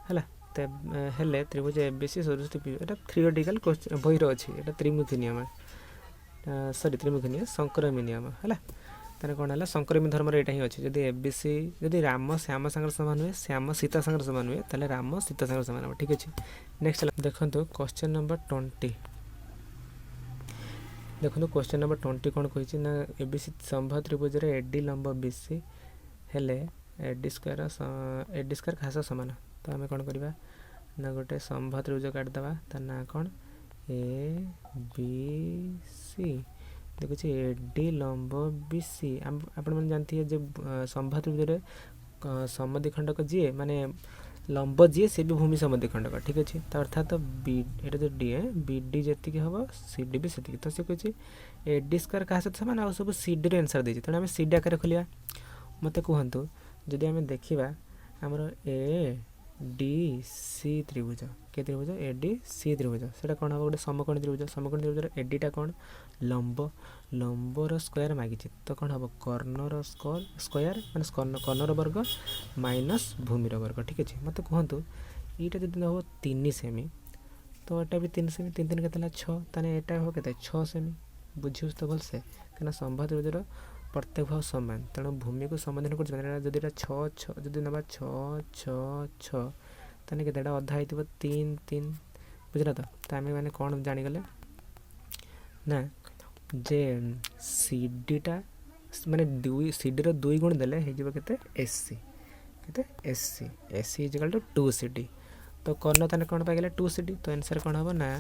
S1: है त्रिभुज एबीसी सदस्य एटा थ्योरेटिकल क्वेश्चन बही अच्छी एटा त्रिमुखी नियम सॉरी त्रिमुखी नियम संक्रमी नियम है तार कौन है संक्रमी धर्म यहाँ ही अच्छे जदि एबीसी जदि राम श्याम सांगर सामान हुए श्याम सीता सांगर सामान हुए ताले राम सीता सांगर सामान हम ठीक अच्छे। नेक्स्ट देखो क्वेश्चन नंबर 20 देखो क्वेश्चन नंबर 20 कौन कही ना एबीसी संभव त्रिभुज एडी लंब बीसी हेले एडी स्क्वायर खास सामान तो आम कौन करवा ना गोटे संभव त्रिभुज काटिदेवा तार ना कौन ए बी सी देखुचे एडी लंब बीसी आप जानते जो संभव त्रिभुज समद्विखंडक जी माने लंब जी से भी भूमि समद्विखंडक ठीक अच्छे तो अर्थात बी एटा जो डी है बी डी जी हम सी डी भी से तो सी कहे ए डी स्क्वायर क्या सहित सामान आ सब सी डी आंसर देती तेणु आम सी डी आकार खोलिया मत कहतु जदि आम देखा आमर ए डी सी त्रिभुज के त्रिभुज ए डी सी त्रिभुज से कौन हम गोटे समकोणी त्रिभुज एडीटा कौन लंब लंबर स्क्वायर मागी तो कौन हम कर्णर स्क्वायर माने कर्णर वर्ग माइनस भूमिर वर्ग ठीक अच्छे मत कहतु यहाँ जब हम 3 सेमी तो यहाँ भी 3 सेमी 3 3 के 6 ताने यहाँ हम के 6 सेमी बुझे तो भलसे कहीं संभव त्रिभुजर प्रत्येक भाव सामान तेणु भूमि को समाधान कर छः ना 6 ताने के अधा हो 3 3 बुझला तो आम मैंने कौन जानीगले ना जे सी डीटा माने दुई सी डी रुई गुण देले के S C equal to 2 C D तो कर्ण ताने कौन पाइगले 2 सी डी तो आंसर कौन हम ना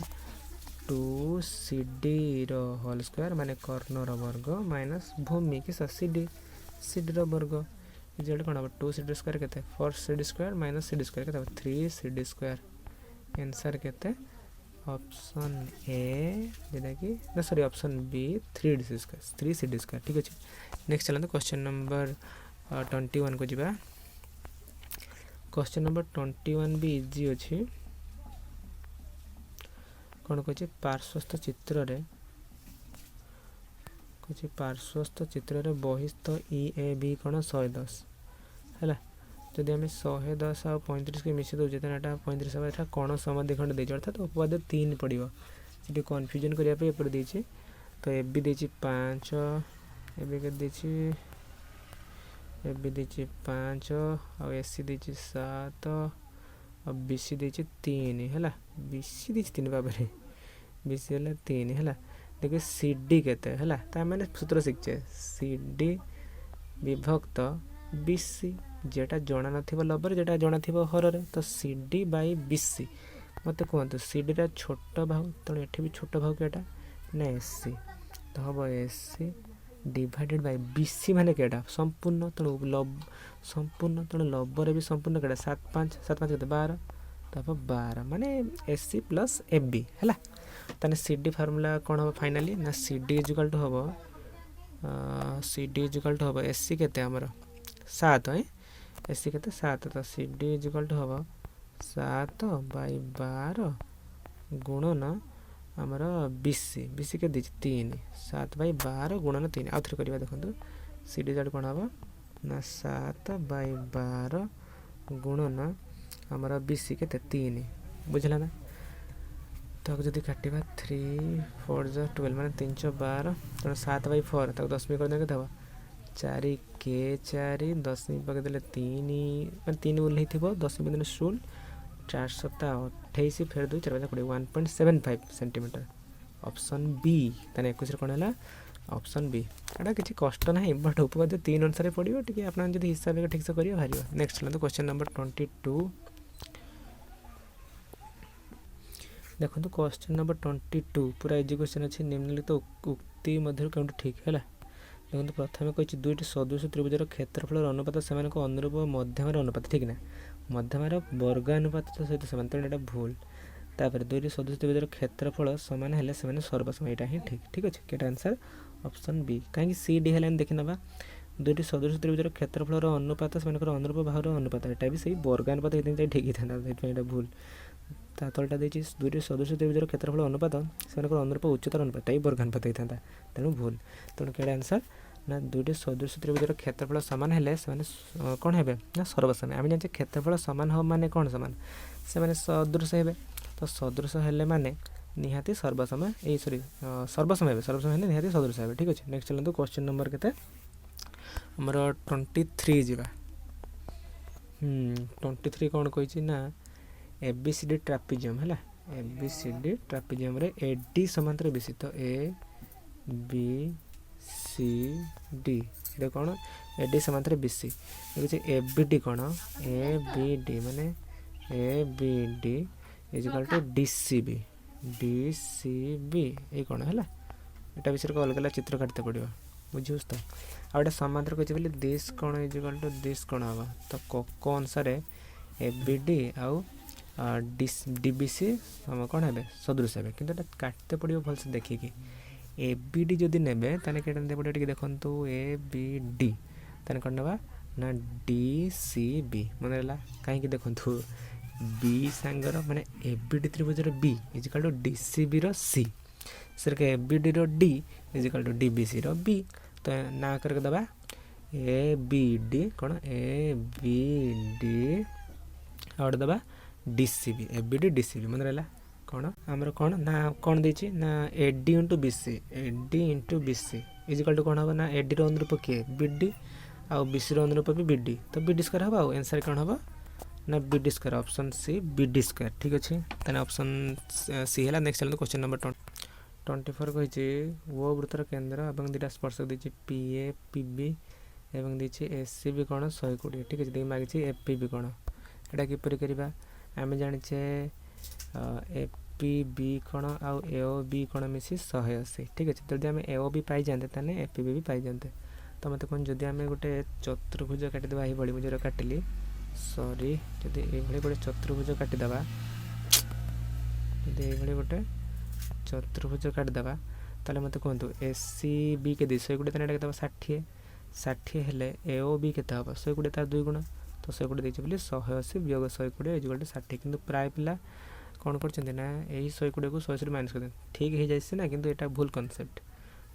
S1: 2 सी डी होल स्क्वायर माने कर्णर वर्ग माइनस भूमि की सी डी वर्ग इजिकल कौन हम 2 सी डी स्क्वायर के 4 C D square minus C D square के 3 सी डी स्क्वायर आंसर के ऑप्शन ए जेटा कि ना sorry option B 3 C D square ठीक अच्छे। नेक्स्ट चलते क्वेश्चन नंबर 21 को जीवा क्वेश्चन नंबर 21 भी इजी अच्छी कौन कहे पार्श्वस्थ चित्र रे कहे पार्श्वस्थ चित्र रे बहिस्थ ई ए बी कौन 110 है जदि आम 110 आ 35 के मिसी दूचे तो यहाँ 35 यहाँ कौन समद्विखंड देती अर्थात उपवाद 3 पड़ो से कन्फ्यूजन करने एपट देती तो ए बी देती 5 ए बी देती ए बी देती 5 आ एस सी देती 7 आ बी सी देती 3 है बी सी देती 3 भाव बी सी है 3 है देखिए सी डी केते है तो मैंने सूत्र शिखचे सी डी विभक्त बी सी जेटा जना न लबर जेटा जना थी हर तो C D by B C मत कहतु सी डी रा छोट भाव तेणु ये भी छोट भाव केटा ना एस सी तो हम S C divided by B C माने केटा संपूर्ण तेणु संपूर्ण तेणु लबर भी संपूर्ण केटा 7 5 के 12 तो हम 12 माने S C plus A B है ताने सी डी फार्मूला कौन हम फाइनाली ना सी डी इजिकल टू हम सी डी इजिकल टू हम एस सी के 7 है एस सी के 7 तो सी डी इजिकल टू हम 7 बाई 12 गुणन आमर बी सी के 3 7 बाई 12 गुणन 3 आउ थे करवा देखो सी डी इजिकल कौन हम ना 7 बाई 12 गुणन आमर बी सी के 3 बुझला ना तो जब काटा 3 4 12 मैंने 312 तेना 7 बाई 4 तक 10 मिनट कर देखे 4 के 4 10 मिनट पकड़े 3 मैं 3 ओह्ल 10 मिनट 16 4 7 28 फेर 2 4 20 1.75 सेंटीमीटर ऑप्शन बी ताने 21 कौन है ऑप्शन बी एटा किसी कष्ट ना बट उपवाद्य 3 अनुसार पड़ो टी आप हिसाब ठीक से करेंगे बाहर। नेक्स्ट चलते क्वेश्चन नंबर 22 देखो क्वेश्चन नंबर 22 पूरा इजी क्वेश्चन अच्छे निम्नलिखित उक्ति मध्य कौन ठीक है। देखो प्रथम कही दुईटी सदृश त्रिभुजर क्षेत्रफल अनुपात से अनुरूप मध्यम अनुपात ठीक ना मध्यम वर्गानुपात सहित सामान तेणु यहाँ भूल। तापर दुईटी सदृश त्रिभुजर क्षेत्रफल सामान हेले से सर्वसम यहाँ ही ठीक ठीक अच्छे क्या आंसर ऑप्शन बी कहीं सी डी है देखी ना दुईटी सदृश त्रिभुजर क्षेत्रफल अनुपात से अनुरूप भाव अनुपात यहाँ भी सही वर्गानुपात होता ठीक ही था भूल। ता तलटा देखिए दुईटी सदृश त्रिभुजर क्षेत्रफल अनुपात से अनुरूप उच्चतार अनुपात ही वर्गानुपात होता तेणु भूल। तेणु क्या आंसर ना दुईटी सदृश त्रिभुजर क्षेत्रफल सामान हेले से कौन है ना सर्वसम आम जाने क्षेत्रफल सामान हम माने कौन सामान से सदृश हे तो सदृश हेले माने निहाती सर्वसम ए सॉरी सर्वसम हे सर्वसम हेले निहाती सदृश हे ठीक अच्छे। नेक्स्ट चलते क्वेश्चन नंबर केते हमर 23 जीवा 23 कौन कही ना एबीसीडी ट्रापिजियम है एबीसीडी ट्रापिजियम रे एडी समांतर बीसी तो ए बी सी डी ये कौन एडी समांतर बीसी देखिए एबीडी कौन ए बी डी माने A B D is equal to DCB DCB ये कौन है यहाँ विषय को अलग अलग चित्र काटते पड़ो बुझे तो आ गए समांतर कहे बोले दिस कौन इजिकल टू दिस कौन हम तो को अनुसार एबीडी आउ डीबीसी हम कौन है सदृश है कि काटते पड़ो भलसे देखिकी ए बी डी जदि ने पड़ो टे देखो ए बी डी तेने कौन ना ना डी सी बी मन रहा कहीं देखो बी सांगर माने ए बी डी त्रिभुजर B is equal to D C B C से A B D D is equal to D B C B तो ना करके दबा ए बी डी कौन ए बी डी और दबा डीसीबी एबीडी डीसीबी मन रहा कौन आमर कौन ना कौन देछि ना AD into BC AD into BC equal to कौन हम ना एडी अनुरूप किए बीडी आउ बीसी अनुरूप भी बीडी तो बीडी स्क्वायर हम आउ आंसर कौन हम ना BD square option C BD square ठीक अच्छे तेना ऑप्शन सी है। नेक्स्ट चलते क्वेश्चन नंबर 24 कही वो वृत्तर केन्द्र और दुटा स्पर्शक देछि पी ए पी बी एवं देछि एस सी बी कौन 120 ठीक अच्छे मांगी एफ पी बी कौन यहाँ किपर करवा आम जाचे ए पी बी कौन आउ ए ओ बी कौन मिसी 180 ठीक अच्छे जब आम ए ओ बी पाई जाते तेल ए पी बी पाई जाते तो मत कौन जदि आम गोटे चतुर्भुज काटिदेवा ये मुझे काटिली सॉरी जदि ये गोटे चतुर्भुज काटिदेवा जदि ये गोटे चतुर्भुज काटिदेवा ताले मत कहतु एस सी बी के 120 तेना के 60 60 हेले ए ओ बी के 120 तार 2 गुण तो 120 देखिए बोली 180 वियोग 120 इजिकल टू 60 किंतु प्राय पिला कौन कर ना यही 120 को 180 माइनस कर ठीक हो जाए ना कि यहाँ भूल कनसेप्ट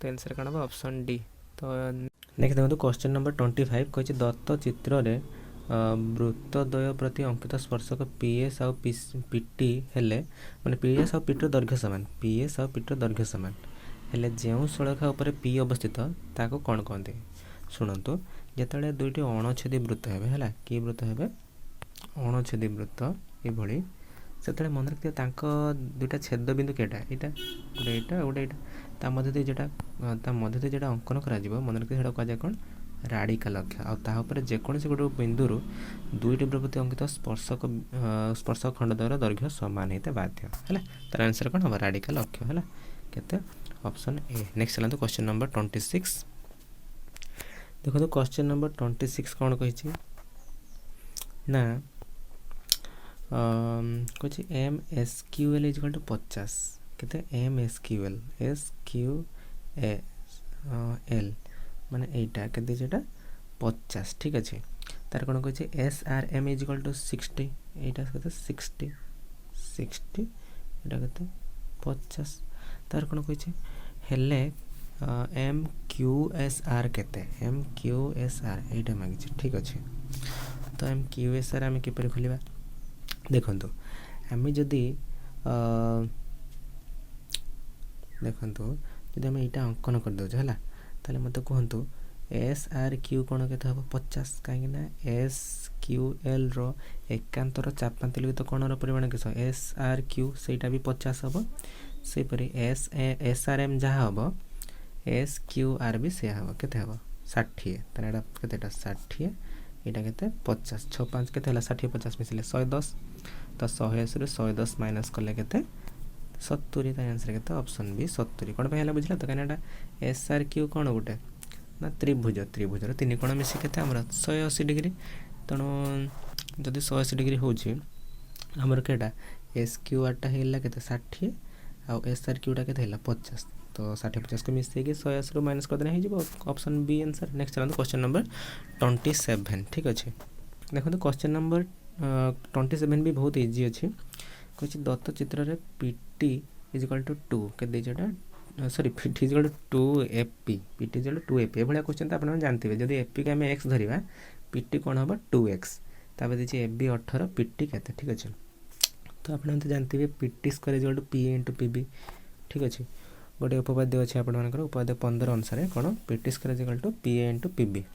S1: तो आंसर कौन हम ऑप्शन डी। तो नेक्स्ट देखो क्वेश्चन नंबर 25 कही दत्त चित्र रे वृत्तद्वय प्रति अंकित स्पर्शक पीएस आउ पीटी हेले माने पीएस आउ पीटर दैर्घ्य सामान पीएस आउ पीटर दैर्घ्य सामान हेले जो सड़खा उपर पी अवस्थित ताको कौन कहते शुणु जिते दुईटी अणछेदी वृत्त है कि वृत्त है अणछेदी वृत्त ये से मन रखिए दुईटा छेद बिंदु केटा यहाँ गोटे यहाँ गोटे यहाँ मध्य जो अंकन कर मन रखिए कहुए कौन राडिकाल अक्ष आउे जेकोसी गोटे बिंदु दुईटी प्रति अंकित स्पर्शक खंडद्वयर दैर्घ्य सामान होता बाध्य है तार आंसर कौन हम राडिकाल अक्ष है केते ऑप्शन ए। नेक्स्ट चलते क्वेश्चन नंबर 26 देखो क्वेश्चन नंबर 26 कौन कही ना कही M S Q L is equal to 50 केते M S Q A L माने एटा केते जेटा 50 ठीक अच्छे तार कौन कही S R M equal to 60 एटा केते 60 एटा केते 50 तार कौन कही हेले एम क्यू एस आर केते एम क्यू एस आर एटा मांगी ठीक अच्छे तो एम क्यू एस आर आम किपर खोलिबा देखो आम जदि देखो जदि आम यहाँ अंकन कर दे है मत कहतु एस आर क्यू कौन के हम 50 कहीं एस क्यू एल रो एकांतर चापांतलिखित कौन परिमाण किस एस आर क्यू सेटा भी 50 हम सेपरी एस आर एम जहाँ हम एस क्यू आर भी से हम के 60 तेना के 60 यहाँ के 50 6 5 के 60 50 मिसले 110 तो 180 110 माइनस कले के 70 ता आंसर केते ऑप्शन बी 70 कोन पे हला बुझला तो कनेटा एस आर क्यू कोन गोटे ना त्रिभुज त्रिभुजर तीन कोण मिसी केते हमर 180 डिग्री तेणु जदि 180 डिग्री होची हमर केटा एस क्यू आर टा हेला केते 60 आ एस आर क्यू टा केते हेला 50 तो 60 50 को मिसई के 180 रु माइनस कर देना हे जिवो ऑप्शन बी आंसर। नेक्स्ट चलंतु क्वेश्चन नंबर 27 ठीक अछि देखो क्वेश्चन नंबर 27 भी बहुत इजी अछि कुछ दत्त चित्र रे पीटी इज इक्वल टू 2 के दे जेटा sorry PT is equal to 2 AP PT is equal to 2 AP एभला क्वेश्चन त आपण जानथिबे जदी एपी के हम x धरिबा पीटी कोन होबा 2x ताबे देछि एबी 18 पीटी केते ठीक अछि तो आपण त जानथिबे PT square is equal to P into PB ठीक अछि गोटे उपपाद्य अछि आपण मानकर उपपाद्य 15 अनुसार कोन PT square is equal to P into PB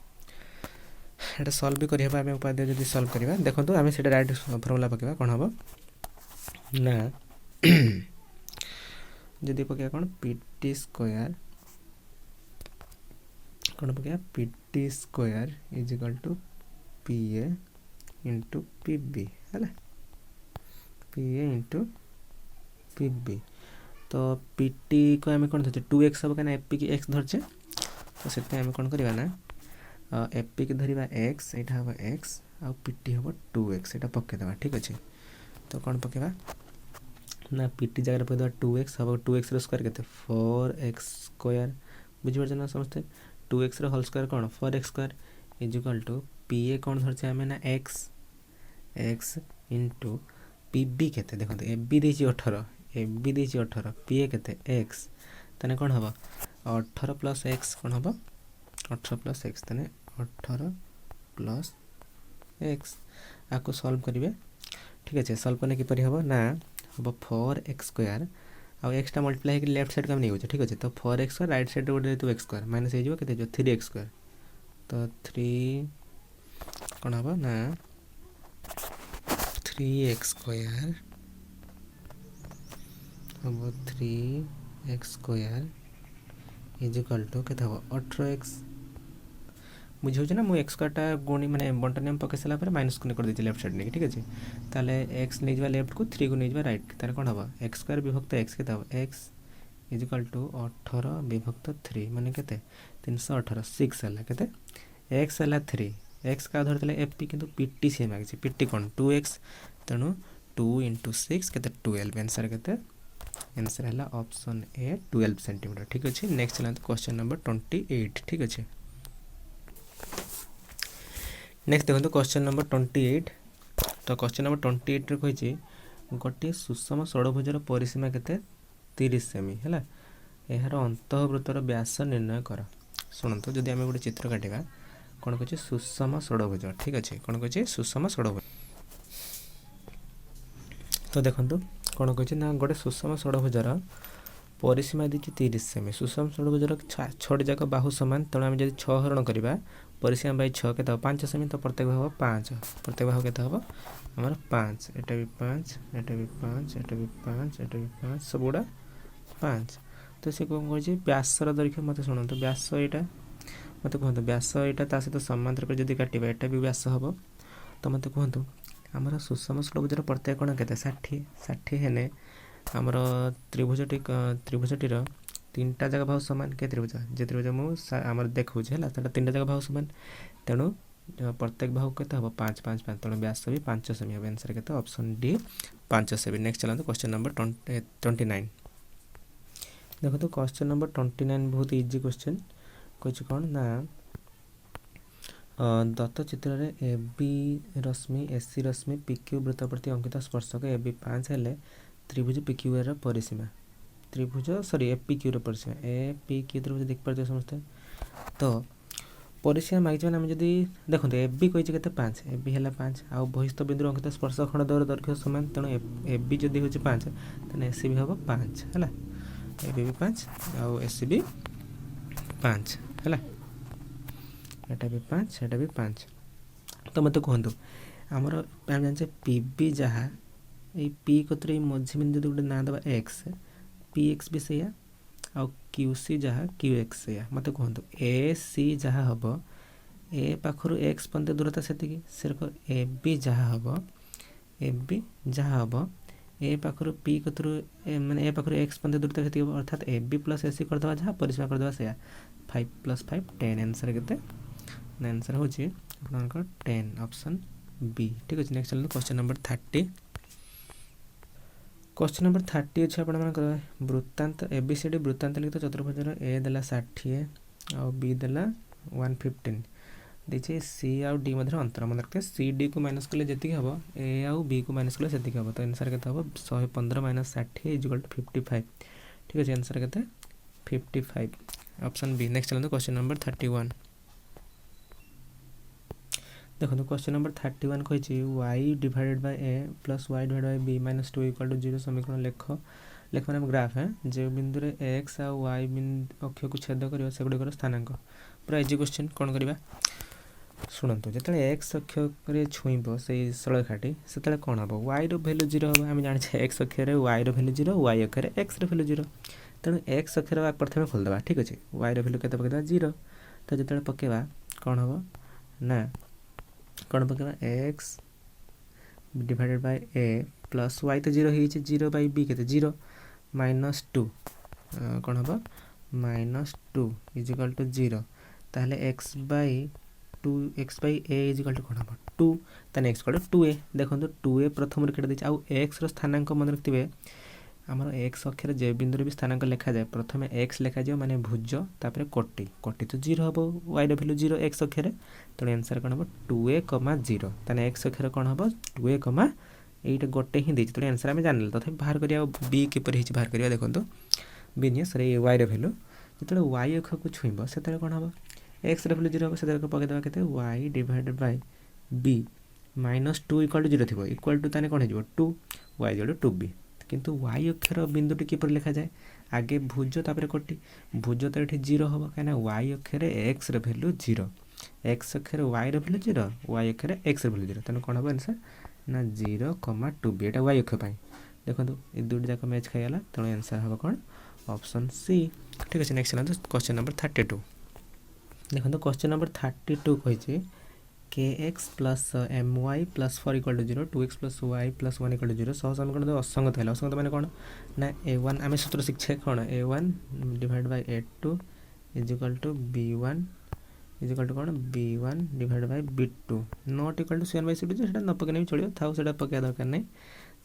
S1: एटा सॉल्व भी करिबा हम उपाय जदी सॉल्व करिबा देखंतु हम सेटा राइट फार्मूला पकेबा कोन हबो ना जदी पकेबा कोन पीटी स्क्वायर कोन पकेबा PT square is equal to PA into PB हैला पीए इनटू पीबी तो पीटी को हम कोन धरछे 2x सब कना एपी की x धरछे तो सेते हम कोन करिबा ना एपी के धरिबा x एटा हबो x आ पीटी हबो 2x एटा पके देबा ठीक अछि तो कोन पकेबा ना पीटी जगह पे देबा 2x हबो 2x रो स्क्वायर केते 4x स्क्वायर बुझि परछन समझते 2x रो होल स्क्वायर कोन 4x square is equal to pa कोन धरछे हमें ना x इनटू pb केते देखो ab देछि 18 ab देछि 18 pa केते x तने कोन हबो 18 प्लस x कोन हबो 18 प्लस x तने 18 प्लस x आको सॉल्व करिवे ठीक अछि सॉल्व करने की परि हबो ना हबो 4x स्क्वायर आ x टा मल्टीप्लाई के लेफ्ट साइड का नै होछ ठीक अछि तो 4x स्क्वायर राइट साइड ओडे तो x स्क्वायर माइनस हे जिवो केते जो 3x स्क्वायर तो 3 कोन हबो ना 3x स्क्वायर हबो 3x square is equal to केते हबो 18x बुझौ छ ना मु x काटा गुणी माने बंटन हम पके सला पर माइनस को कर देछि लेफ्ट साइड ने ठीक अछि ताले x नै जबा लेफ्ट को 3 को नै जबा राइट तारे कोन हबो x स्क्वायर विभक्त x केते हबो x इज इक्वल टू 18 विभक्त 3 माने केते 318 6 हला केते x हला 3 x का धरतले fp किंतु pt से मागि छै pt कोन 2x तनु 2 * 6 केते 12 आंसर केते आंसर हला ऑप्शन ए 12 सेंटीमीटर ठीक अछि। नेक्स्ट चला क्वेश्चन नंबर 28 ठीक अछि नेक्स्ट देखो क्वेश्चन नंबर 28 तो क्वेश्चन नंबर 28 रे कहि गोटे सुषम षडभुजर परिसीमा केते 30 सेमी हैला एहार अंतःवृत्तर व्यास निर्णय कर सुनंतो जदि हम गोटे चित्र काटिबा कोन कहै सुषम षडभुज ठीक अछि कोन कहै सुषम षडभुज तो देखंतु कोन कहै ना गोटे सुषम षडभुजर परिसीमा दिछि 30 सेमी सुषम षडभुजर छोट जाक बाहु समान तणे हम जदि 6 हरण करिबा परिसीमा बाय 6 केते 5 सेमी तो प्रत्येक बाहु 5 प्रत्येक बाहु केते हबो हमर 5 एटा भी 5 एटा भी 5 एटा भी 5 एटा भी 5 सबुडा 5 तो से कोन कहै व्यासर दैर्घ्य मते सुनंतो व्यास एटा मते कहंतो व्यास एटा ता सहित समांतर कर जदि काटिबा एटा भी व्यास हबो तो मते कहंतो हमर सुषम षडभुजर प्रत्येक कोण केते 60 60 हेने हमर त्रिभुजटीर तीनटा जगह भाव समान के त्रिभुज जे त्रिभुज मु हमर देखौ छै हला तटा तीनटा जगह भाव समान तेनु प्रत्येक भाव केते हबो 5 5 5 तेनु व्यास भी 5 सेमी हबो आंसर केते ऑप्शन डी 5 सेमी। नेक्स्ट चला क्वेश्चन नंबर 29 देखो तो क्वेश्चन नंबर 29 बहुत इजी क्वेश्चन कुछ कोन ना दत्त चित्र रे ए बी रश्मि ए सी रश्मि पी क्यू वृत्त प्रति अंकित स्पर्शक ए बी 5 हेले त्रिभुज पी क्यू र परिसीमा त्रिभुज सॉरी ए पी क्यू र परिसीमा ए पी क्यू त्रिभुज देख परते समझते तो परिसीमा मागि जने हम जदी देखंते ए बी कहि केते 5 ए बी हला 5 आ बहिस्थ बिंदु अंकित स्पर्शक खंड दर दैर्घ्य समान तनो ए बी जदी होची 5 तने ए सी भी हबो 5 हला ए बी भी 5 आ ए सी भी 5 हला एटा भी 5 एटा भी 5 तो मते कहंतु हमर हम जान पी बी जहा ए पी कतरे मझी बिंदु जदी ना दबा x पी एक्स भी सेया आ क्यू सी जहा क्यू एक्स सेया मते कहंतु ए सी जहा हबो ए पाखरु x पंते दूरता सेति की सिर्फ ए बी जहा हबो ए पाखर पी कतरू माने ए पाखर एक्स पंथ दूरता केते अर्थात ए बी प्लस एसी करदवा जहाँ परिसीमा करदवा सेया 5 + 5 10 आंसर केते आंसर होची आपनकर 10 ऑप्शन बी। ठीक अछि नेक्स्ट चलू क्वेश्चन नंबर 30। क्वेश्चन नंबर 30 अछि आपण मानकर वृत्तांत एबीसीडी वृत्तांत लिखित चतुर्भुजर ए देला 60 और बी देला 115 देखिए सी आउ डी मध्य अंतर मन रखते सी डी को माइनस कले जति हम ए आउ बी को माइनस कले सेति हम तो आंसर केते हम 115 - 60 = 55। ठीक अछि आंसर केते 55 ऑप्शन बी। नेक्स्ट चलते क्वेश्चन नंबर 31 देखो क्वेश्चन नंबर 31 कही y divided by a plus y divided by b minus 2 = 0 समीकरण लेख लेख मैंने ग्राफ है जो बिंदु रे x आ y अक्ष को छेद करियो से गुडी स्थानांक पूरा इजी क्वेश्चन कोन करबा शुणु जिते एक्स अक्ष छुईब से सरलरेखाटी से कौन हम y रैल्यू 0 हम आम जाने एक्स अक्षर y रैल्यू 0 y अक्षर x रैल्यू 0 तेणु एक्स अक्षर प्रथम खोलदे ठीक अच्छे y रैल्यू के पकड़ा 0 तो जो पकेबा कौन हम ना कौन पकेबा x divided by a plus y तो 0 हो 0 बाय b के 0 -2 कौन हम -2 = 0 ताहले x by 2 x by a = कौन हम 2 ताने x = 2a देखो 2a प्रथम रेखा दी आउ x रो स्थानांक मन रखिबे हमर x अक्षर जे बिंदु रे भी स्थानांक लिखा जाए प्रथमे x लिखा जाय माने भुज तापर कोटि कोटि तो 0 हबो y रो वैल्यू 0 x अक्षर तो आंसर कोन हबो 2a, 0 ताने x अक्षर कोन हबो 2a, एटा गोटे ही देछि तो आंसर हम जानल तथे बाहर करिया b के पर हिच बाहर करिया देखंतु b ने सरे y रो वैल्यू जतले y अक्ष को छुइबो सेतले कोन हबो x रो वैल्यू 0 हबो सेतले पके देबा केते y डिवाइडेड बाय b -2 = 0 थिबो इक्वल टू ताने कोन हिजबो 2 y = 2b किंतु y अक्षर बिंदु टी किपर लिखा जाए आगे भुज तापर कोटि भुज तो एठी 0 हबो काना y अक्षर x रो वैल्यू 0 x अक्षर y रो वैल्यू 0 y अक्षर x रो वैल्यू 0 तने कोन हबो आंसर ना 0, 2b एटा y अक्ष पई देखंतु ए दुटी जाक मैच खायला तने आंसर हबो कोन ऑप्शन सी। ठीक अछि नेक्स्ट चलंतु क्वेश्चन नंबर 32 देखंतु क्वेश्चन नंबर 32 कहि छै kx plus my plus 4 = 0 2x plus y plus 1 = 0 सह समीकरण तो असंगत है असंगत माने कोन ना a1 आमे सूत्र शिक्षा कोन a1 divide by a2 = b1 = कोन b1 divide by b2 not equal to c1 by c2 सेटा न पके नै चलियो थाउ सेटा पके दरकार नै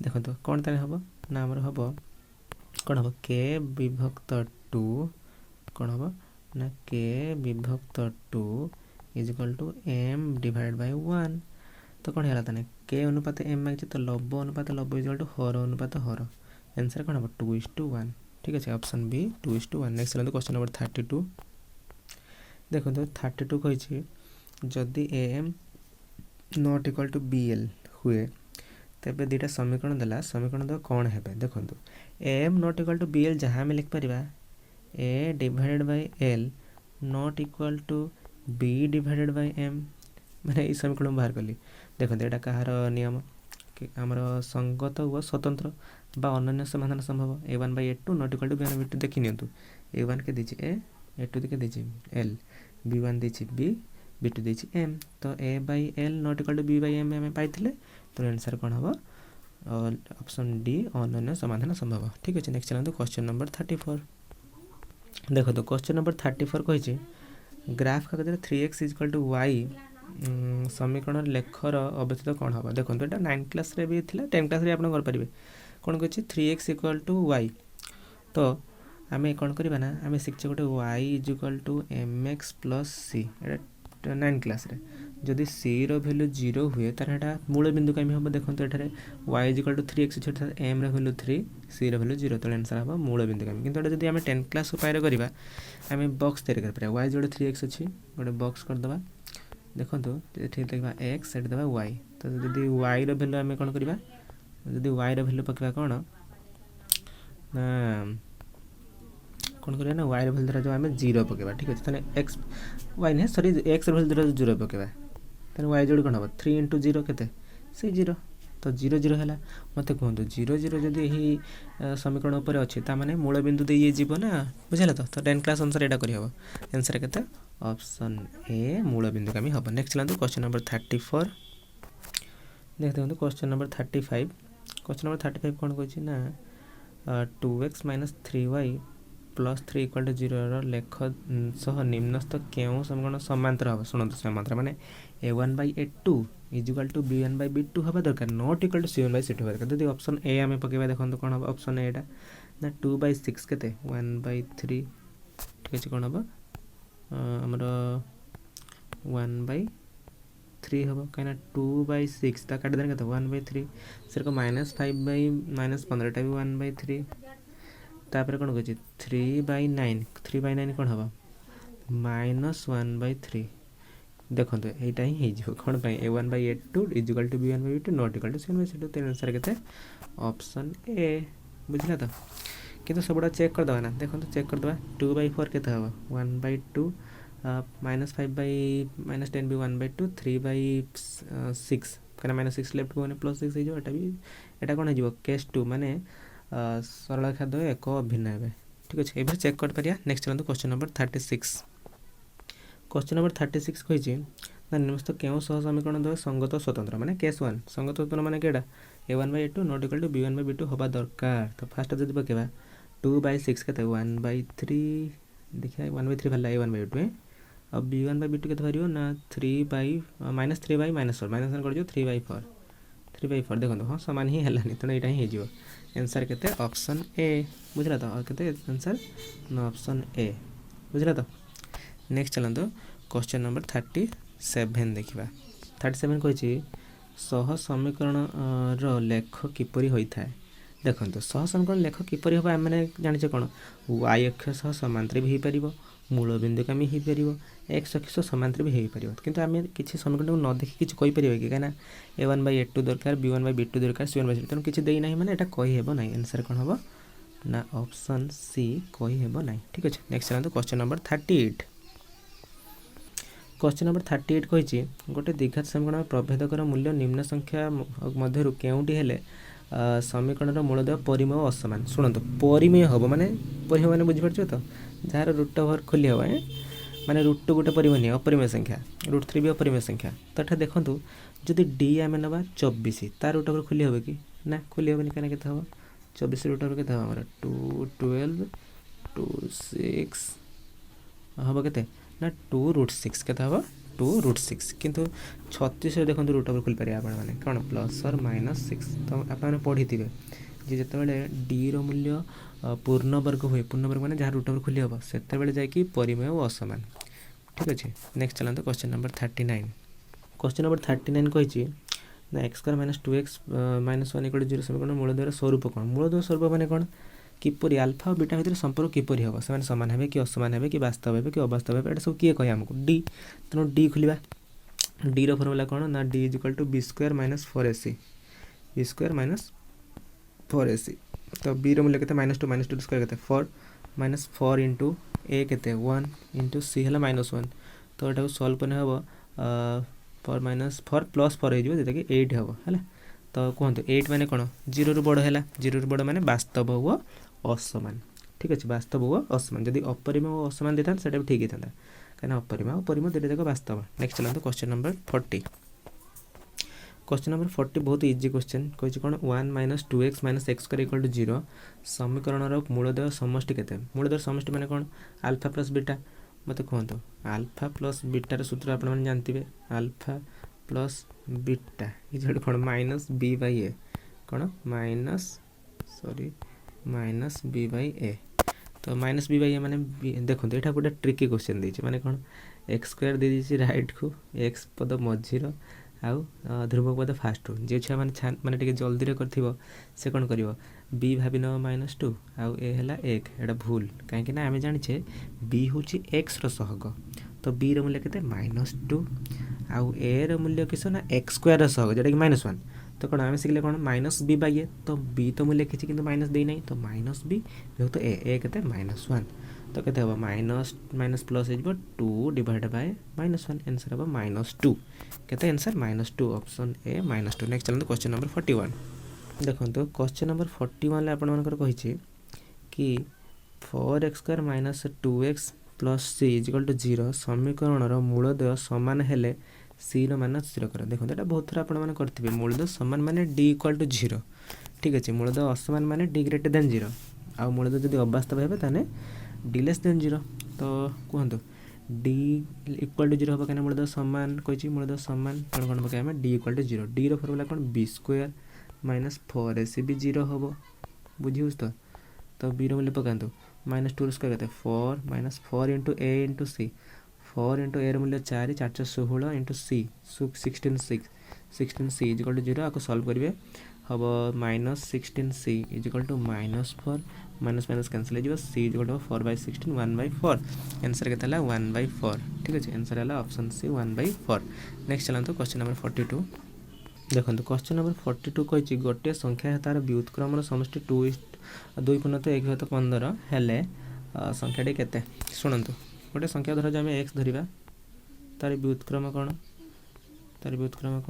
S1: देखो तो कोन ताने हबो ना हमर हबो कोन हबो k विभक्त 2 कोन हबो ना k विभक्त 2 = m डिवाइड बाय 1 तो कौन है ताने k अनुपात m मांगे तो लब अनुपात लब = हर अनुपात हर आंसर कौन हम 2:1। ठीक है ऑप्शन बी 2:1। नेक्स्ट चलते क्वेश्चन नंबर 32 देखो तो 32 कही जदि am not equal to bl हुए तेबे दुटा समीकरण देला समीकरण दो कौन है देखो am not equal to bl जहाँ में लिख पारिबा a divided by l not equal to b divided by m माने ई समीकरण बाहर कली देखो एटा कहार नियम कि हमर संगत व स्वतंत्र बा अनन्य समाधान संभव a1 by a2 not equal to b1 by a2 देखि नियंतु a1 के दिछि a a2 के दिछि l b1 दिछि b b2 दिछि m तो a by l not equal to b by m हमें पाइथिले तो आंसर कोन हबो ऑप्शन डी अनन्य समाधान संभव। ठीक अछि नेक्स्ट चलंतु क्वेश्चन नंबर 34 देखो तो क्वेश्चन नंबर 34 कहि छै ग्राफ का 3x = y समीकरण लेखर अवस्थित कौन हम देखो तो 9 क्लास रे भी थिला 10 क्लास रे आपण कर परिबे कोन कहछि 3x = y तो आमे कोन करबा ना आमे शिक्षा गोटे y = mx + c एटा 9 क्लास रे जदि c रो वैल्यू 0 हुए तार एटा मूल बिंदु कमी हम देखो तो एठारे y = 3x छटा m रो वैल्यू 3 c रो वैल्यू 0 तो आंसर हम मूल बिंदु कमी किंतु एटा जदि आमे 10 क्लास पाइर करबा आमे बॉक्स तैयार कर पारे y = 3x अछि गोटे बॉक्स कर दबा देखो तो ठीक देखबा x सेट दबा y तो जदि y रो वैल्यू आमे कोन करबा जदि y रो वैल्यू पकबा कोन ना कोन करिया ना y रो वैल्यू जो आमे 0 पकेबा ठीक अछि तने x y ने सॉरी x रो वैल्यू 0 पकेबा तने y जोड़ कोन हबो 3 * 0 केते से 0 तो 0 0 हैला मते कहंतु 0 0 जदि एही समीकरण ऊपर अछि ता माने मूल बिंदु दे ये जीवो ना बुझला तो 10 क्लास अनुसार एटा करि हबो आंसर केते ऑप्शन ए मूल बिंदु कमी हबो। नेक्स्ट चलंतु क्वेश्चन नंबर 34 देखते हंतु क्वेश्चन नंबर 35 क्वेश्चन नंबर 35 कौन कही ना 2x minus 3y plus 3 equal to 0 लेख सह निम्नस्थ केउं समीकरण समांतर हम शुणु समांतर माने a1/a2 is equal to b1/b2 हवा दरकार नॉट इक्वाल टू c1/c2 हवा दरकार। यदि ऑप्शन ए आम पकेबा देखो कौन हम ऑप्शन एटा ना 2/6 केते 1/3 ठीक अच्छे कौन हम आमर 1/3 हम कहीं 2/6 ता काट देने 1/3 सर को -5/-15 टा भी 1/3 तापर कौन कह 3/9 3/9 कौन हम -1/3 देखो यहीटा ही कौन a1/a2 is equal to b1/b2 not equal to c1/c2 तेरे अनुसार के ऑप्शन ए बुझला तो किंतु सब चेक करदे ना देखो चेक करदे 2/4 के हम 1/2 -5/-10 भी 1/2 3/6 कहीं -6 लेफ्ट को +6 होटा भी एटा कौन हो केस 2 माने सरल खाद्य एक अभिनय ठीक अच्छे ये चेक कर पारिया। नेक्स्ट चलते क्वेश्चन नंबर 36 क्वेश्चन नंबर 36 कही ना निम्नस्थ केउं सह समीकरण द्वय संगत स्वतंत्र माने केस 1 संगत स्वतंत्र माने केडा a1/a2 not equal to b1/b2 हवा दरकार तो फास्ट जब पकेबा 2/6 के 1/3 देखिए 1/3 भला a1/a2 अब b1/b2 के भरियो ना 3/-3/-4 -1 कर 3/4 3/4 देखो हाँ सामान ही है तेणु यहाँ ही हो आंसर के ऑप्शन ए बुझला तो और के आंसर ना ऑप्शन ए बुझला तो। नेक्स्ट चलते क्वेश्चन नंबर 37 देखा 37 कही सह समीकरण लेख किपरि होता है देखो सह समीकरण लेख किपरि हम आम जाने कौन y अक्ष सह समांतर भी हो पार मूल बिंदु कमी हो पार एक्स अक्ष समांतर भी हो पार किंतु आम किसी समीकरण को न देखी किसी कहीपर कि कहीं a1/a2 दरकार b1/b2 दरकार c1/c2 तेणु किसी देना मैंने यहाँ कहीहब ना आंसर कौन हम ना ऑप्शन सी कहीहब ना ठीक अच्छे। नेक्स्ट चलते क्वेश्चन नंबर 38 क्वेश्चन नंबर 38 कही गोटे द्विघात समीकरण प्रभेदकर मूल्य निम्न संख्या मध्य केउंटी हेले समीकरण मूलदय परिमेय असमान शुणु परिमेय हम माने परिमेय माने बुझीपार तो जार रूट ओवर खोली हम माने रूट टू गोटे परिमेय नहीं अपरिमेय संख्या √3 भी अपरिमेय संख्या तो ये देखूँ जदि डी आम ना 24 तार रूट ओवर खोली हम कि ना खोली हेनी कहीं के हम 24 रूट ओवर के हम 2 12 2 6 हम के ना 2√6 के हम 2√6 किंतु 36 देखो रूट ओवर खोल पारे आपने कौन प्लस और -6 तो आपने पढ़ी थे जी जिते डी रूल्य पूर्ण वर्ग हुए पूर्ण वर्ग मैंने जहाँ रूट ओवर खोली हम से जाकि परिमेय और असमान ठीक अच्छे। नेक्स्ट चलते क्वेश्चन नंबर 39 क्वेश्चन नंबर 39 कही ना x² - 2x - 1 = 0 समीकरण मूलद्वयर स्वरूप कौन मूलद्वयर स्वरूप माने कौन किपरि अल्फा और बीटा भितर संपर्क किपरि हम से समान हे कि असमान हे कि वास्तव हे कि अवास्तव हे एटा सब किए कहे हमको डी तेणु डी खोलिबा डी रो फॉर्मूला कौन ना D = b² - 4ac b² - 4ac तो बी रो मूल्य के -2 स्क्वायर के 4 -4 इंटू ए के 1 इंटू सी है -1 तो यहाँ सल्व करने हम 4 - 4 + 4 हो जोटा कि 8 हम है तो कहतु 8 माने कौन 0 रू बड़ है 0 रू बड़ माने वास्तव व असमान ठीक अच्छे वास्तव व असमान जदि अपरिमेय और असमान देता से भी ठीक होता कहीं अपरिमेय और परिमेय दुटा जाक वास्तव। नेक्स्ट चलते क्वेश्चन नंबर 40 क्वेश्चन नंबर 40 बहुत इजी क्वेश्चन कही कौन 1 - 2x - x² = 0 समीकरण मूलद्वय समष्टि के मूलद्वय समष्टि माने कौन अल्फा प्लस बीटा मत कहतु अल्फा प्लस बीटार सूत्र आप जानते अल्फा प्लस बीटा ये कौन -b/a कौन -b/a तो -b/a माने देखो यहाँ गोटे ट्रिकी क्वेश्चन देती माने कौन x² दे दी राइट को x पद मझीर आउ ध्रुव पद फास्ट जो छुआ मैंने टे जल्दी कर से कौन कर बी भाव न -2 आउ ए है 1 एटा भूल कहीं आम जाने बी हूँ एक्स सहग तो बी रो मूल्य के -2 आउ ए रो मूल्य किस ना x² सहग जोटा कि -1 तो कौन आम शिखले कौन -b/a तो बी तो मूल्य किसी किंतु माइनस दे नहीं तो -b विभक्त ए के -1 तो कहते हम माइनस प्लस हो 2 डिवाइड बाय -1 आंसर हम -2 कहते आंसर -2 ऑप्शन ए -2। नेक्स्ट चलते क्वेश्चन नंबर 41 देखो क्वेश्चन नंबर 41 आपंकर कही कि 4x² - 2x + c = 0 समीकरण मूलद्वय सामान हेले सी मान स्थिर कर देखो यहाँ बहुत थर आपने करेंगे मूलद्वय सामान माने d = 0 ठीक अच्छे मूलद असमान माने डी ग्रेटर देन 0 आ मूलद जब अवास्तव हे ताने डी लेस देन 0 तो कहतु डी इक्वल टू 0 हम कहीं मूलद सामान कही मूलद सामान कौन कौन पकड़ा D equal to 0 D formula कौन बी स्क्वायर माइनस 4ac भी 0 हम बुझी तो बी मूल्य पकातु माइनस 2 स्क्वायर कहते 4 minus 4 into A into C 4 into A मूल्य 4 416 into C 16 C equal to 0 आपको सॉल्व करेंगे हम minus 16 C equal to minus 4 minus minus cancel हो सी इजिकल टू 4/16 1/4 आंसर के 1/4 ठीक अच्छे आंसर है ऑप्शन सी 1/4। नेक्स्ट चलते क्वेश्चन नंबर 42 देखो क्वेश्चन नंबर 42 कही गोटे संख्या तार व्युत्क्रम समष्टि 2 पूर्णत 1 घात 15 हेले संख्याटी केते शुणु गोटे संख्या धर आम एक्स धरिबा तार व्युत्क्रम कौन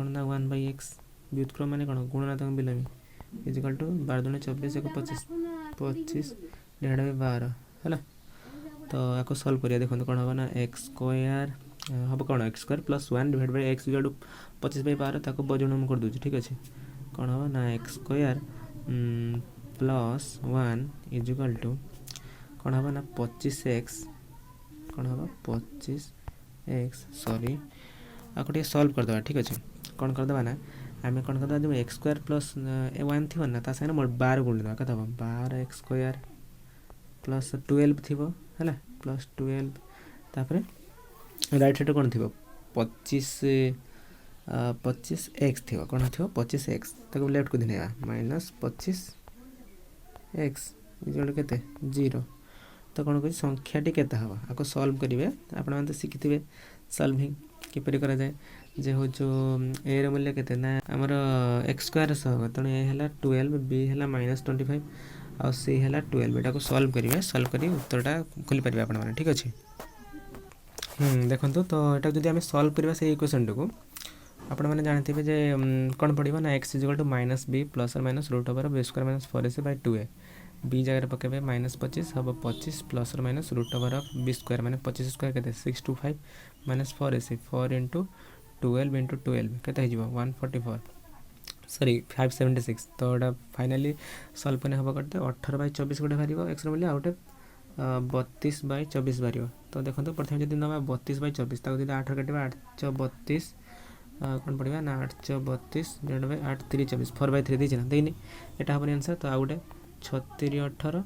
S1: ना 1/x व्युत्क्रम माने कौन गुणनात्मक बिलोमी इजिकल टू 12 दूनी 24 1 25 25 12 है तो आपको सॉल्व करिए देखो कौन हम ना एक्स स्क्वायर हम कौन X square plus 1 divide by X equal to 25/12 ताको बजन हम कर दूँ ठीक अच्छे कौन हम ना X square plus 1 equal to कौन हम ना 25x कौन हम 25x सॉरी आपको सॉल्व करदे ठीक अच्छे कौन करदे ना आम कौन करदे जो एक्स स्क्वायर प्लस 1 थी ना ता सागे 12 गुणिदेवा कत 12x स्क्वायर प्लस 12 थी है प्लस 12 तापर राइट साइड कौन थी 25x थी कौन थी 25x ताको लेफ्ट को दिनेगा माइनस 25x इक्वल के 0 तो कौन कह संख्याटी केते हम आपको सॉल्व करेंगे आपण तो शिखि सॉल्विंग किपरि करा जाए जे हो जो ए रो मूल्य केते ना हमर एक्स स्क्वायर सह तेणु ए है 12 बी है -25 और सी है 12 एटा को सॉल्व करेंगे सॉल्व करी उत्तरटा खोली पारे आपण माने ठीक अच्छे देखो तो यहाँ जब आम सॉल्व करवा से इक्वेशन को आपण मैंने जानते जे कौन पड़ो ना x is equal to minus B plus और minus root over B square minus 4ac/2a b जगह पकेबे -25 हम 25 प्लस और minus root over of b square माने 25 स्क्वायर के 625 माइनस 4ac 4 इंटू 12 इंटू 12 के 144 सॉरी 576 तो यहाँ फाइनाली सॉल्व करने हम करते 18/24 गोटे बाहर एक्स मूल्य आउटे 32/24 बाहर तो देखो प्रथम जब ना 32/24 ताको जब 8 काटे 832 कौन पड़ा ना 832 डिवाइड बाय 8 3 24 4/3 देना देनी यहाँ हम आंसर तो आउ गए 36 18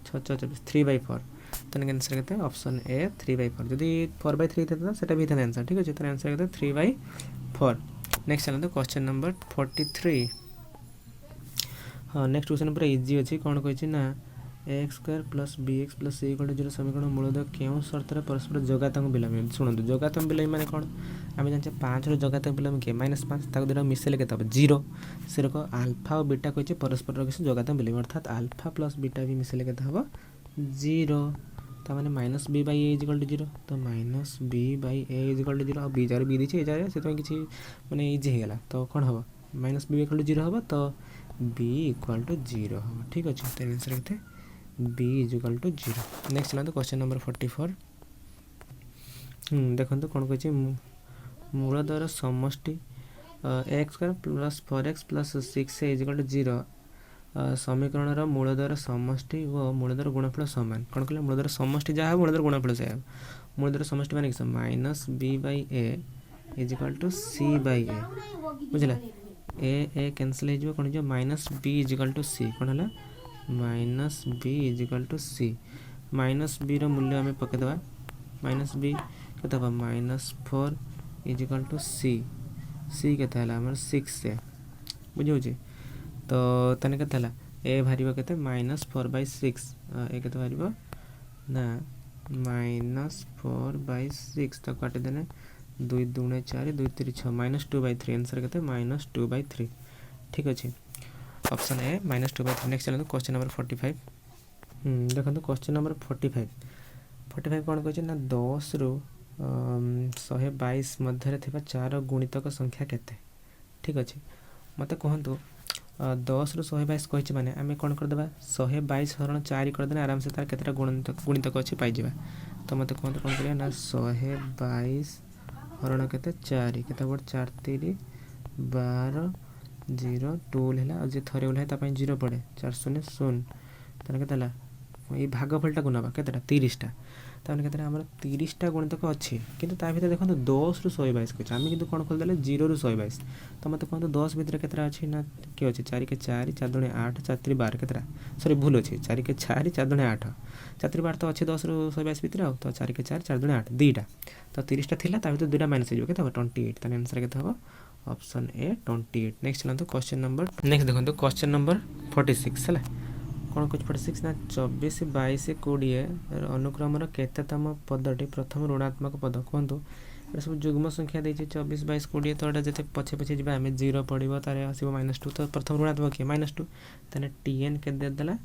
S1: 6 24 3/4 तो आंसर के ऑप्शन ए 3/4 जब 4/3 था से भी था आंसर ठीक अच्छे तो आंसर के 3/4। नेक्स्ट चलते क्वेश्चन नंबर 43 हाँ नेक्स्ट क्वेश्चन पूरा इजी अच्छी कौन कही ना X square plus B X plus C equal to 0 समीकरण मूलतः क्यों शर्त परस्पर जगात्मक बिलोमी शुणु जगात्मक बिलोमी माने कौन आम जानते 5 जगात्मक बिलोमी किए -5 ताको दुटा मिसेले के 0 से आल्फा और बीटा कही परस्पर किसी जगात्मक बिलोमी अर्थात आल्फा प्लस बीटा भी मिसेले के 0 तो मैंने minus B by A is equal to 0 तो minus B by A is equal to 0 और बी जगह बी दी ए जगह से किसी मैंने इजी होगा तो कौन हम माइनस बी इक्वल टू 0 हम तो बी इक्वल टू 0 हम ठीक अच्छे तो आंसर के बी इजिकल टू 0। नेक्स्ट चलते क्वेश्चन नंबर 44 देखो कौन कही मूल द्वारा समष्टि X square plus 4x plus 6 equal to 0 समीकरण मूल द्वारा समष्टि और मूल द्वारा गुणफल सामान कौन कहले मूल द्वारा समष्टि जहाँ मूल द्वारा गुणफल से मूल द्वारा समष्टि माने कि minus B by A is equal to c by a बुझला ए कैंसिल हो कौन minus b is equal to c कौन है minus b is equal to c minus b रूल्य आम पकईदे माइनस बी के -4 इजिकल टू सी सी के 6 से बुझे तो तने के ए बाहर के -4/6 ए के बाहर ना -4/6 तो काटिदेने 2 दूने 4 2 3 6 -2/3 आंसर के -2/3 ठीक अच्छे ऑप्शन ए -2/3। नेक्स्ट चलते क्वेश्चन नंबर 45 देखो क्वेश्चन नंबर 45 कौन कही ना 10 रु 122 मध्य 4 गुणितक संख्या केते ठीक अच्छे मत कहतु 10 रु 122 कही मैंने आम कौन करदे 122 हरण 4 करदे आराम से तार केतटा गुणितक अच्छे पाइबा तो मत कहतु कौन करिया ना 122 हरण के 4 के 4 3 12 0 2 है जे थरे ओल्हे तापाई 0 पड़े 4 0 0 ताने केतला ये भागफलटा को नबा केतटा 30टा ताने केतरा हमर 30टा गुणितक अछि किंतु ता भीतर देखो 10 रु 122 कहै आमे किंतु कोन खोल देले 0 रु 122 तो मते कहतो 10 भीतर केतरा अछि ना के अछि 4 के 4 4 दुणे 8 4 3 12 केतरा सॉरी भूल अछि 4 के 4 4 दुणे 8 4 3 12 तो अछि 10 रु 122 भीतर आ तो 4 के 4 4 दुणे 8 2टा तो 30टा थिला ता भीतर 2टा माइनस हो केत 28 ताने आंसर केत हो ऑप्शन ए 28 नेक्स्ट चलंतु क्वेश्चन नंबर नेक्स्ट देखंतु क्वेश्चन नंबर 46 हला कौन कुछ 46 ना 24 22 20 अनुक्रम केतम पदटी प्रथम ऋणात्मक पद कहतु ये सब जुग्म संख्या देछि 24 22 20 तो एटा जते पछे पछे जिबा हमें 0 पड़िबो तारे आसीबो -2 तो प्रथम ऋणात्मक के -2 तने tn के दे देला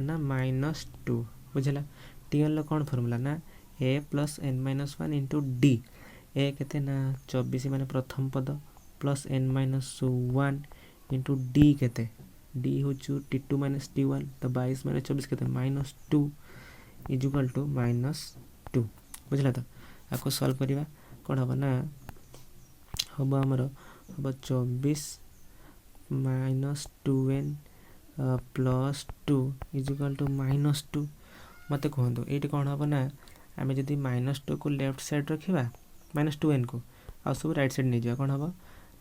S1: ना -2 बुझला tn लो कौन फार्मूला ना a + n - 1 * d a केते ना 24 माने प्रथम पद प्लस n - 1 * d केते d होचु t2 - t1 तो 22 - 24 केते -2 = -2 बुझला तो आको सॉल्व करिवा कोन हबो ना हबो हमर हबो 24 - 2n + 2 = -2 मते कहंदो एटी कोन हबो ना आमे जदी -2 को लेफ्ट साइड रखिबा -2n को आ सब राइट साइड नै जिया कोन हबो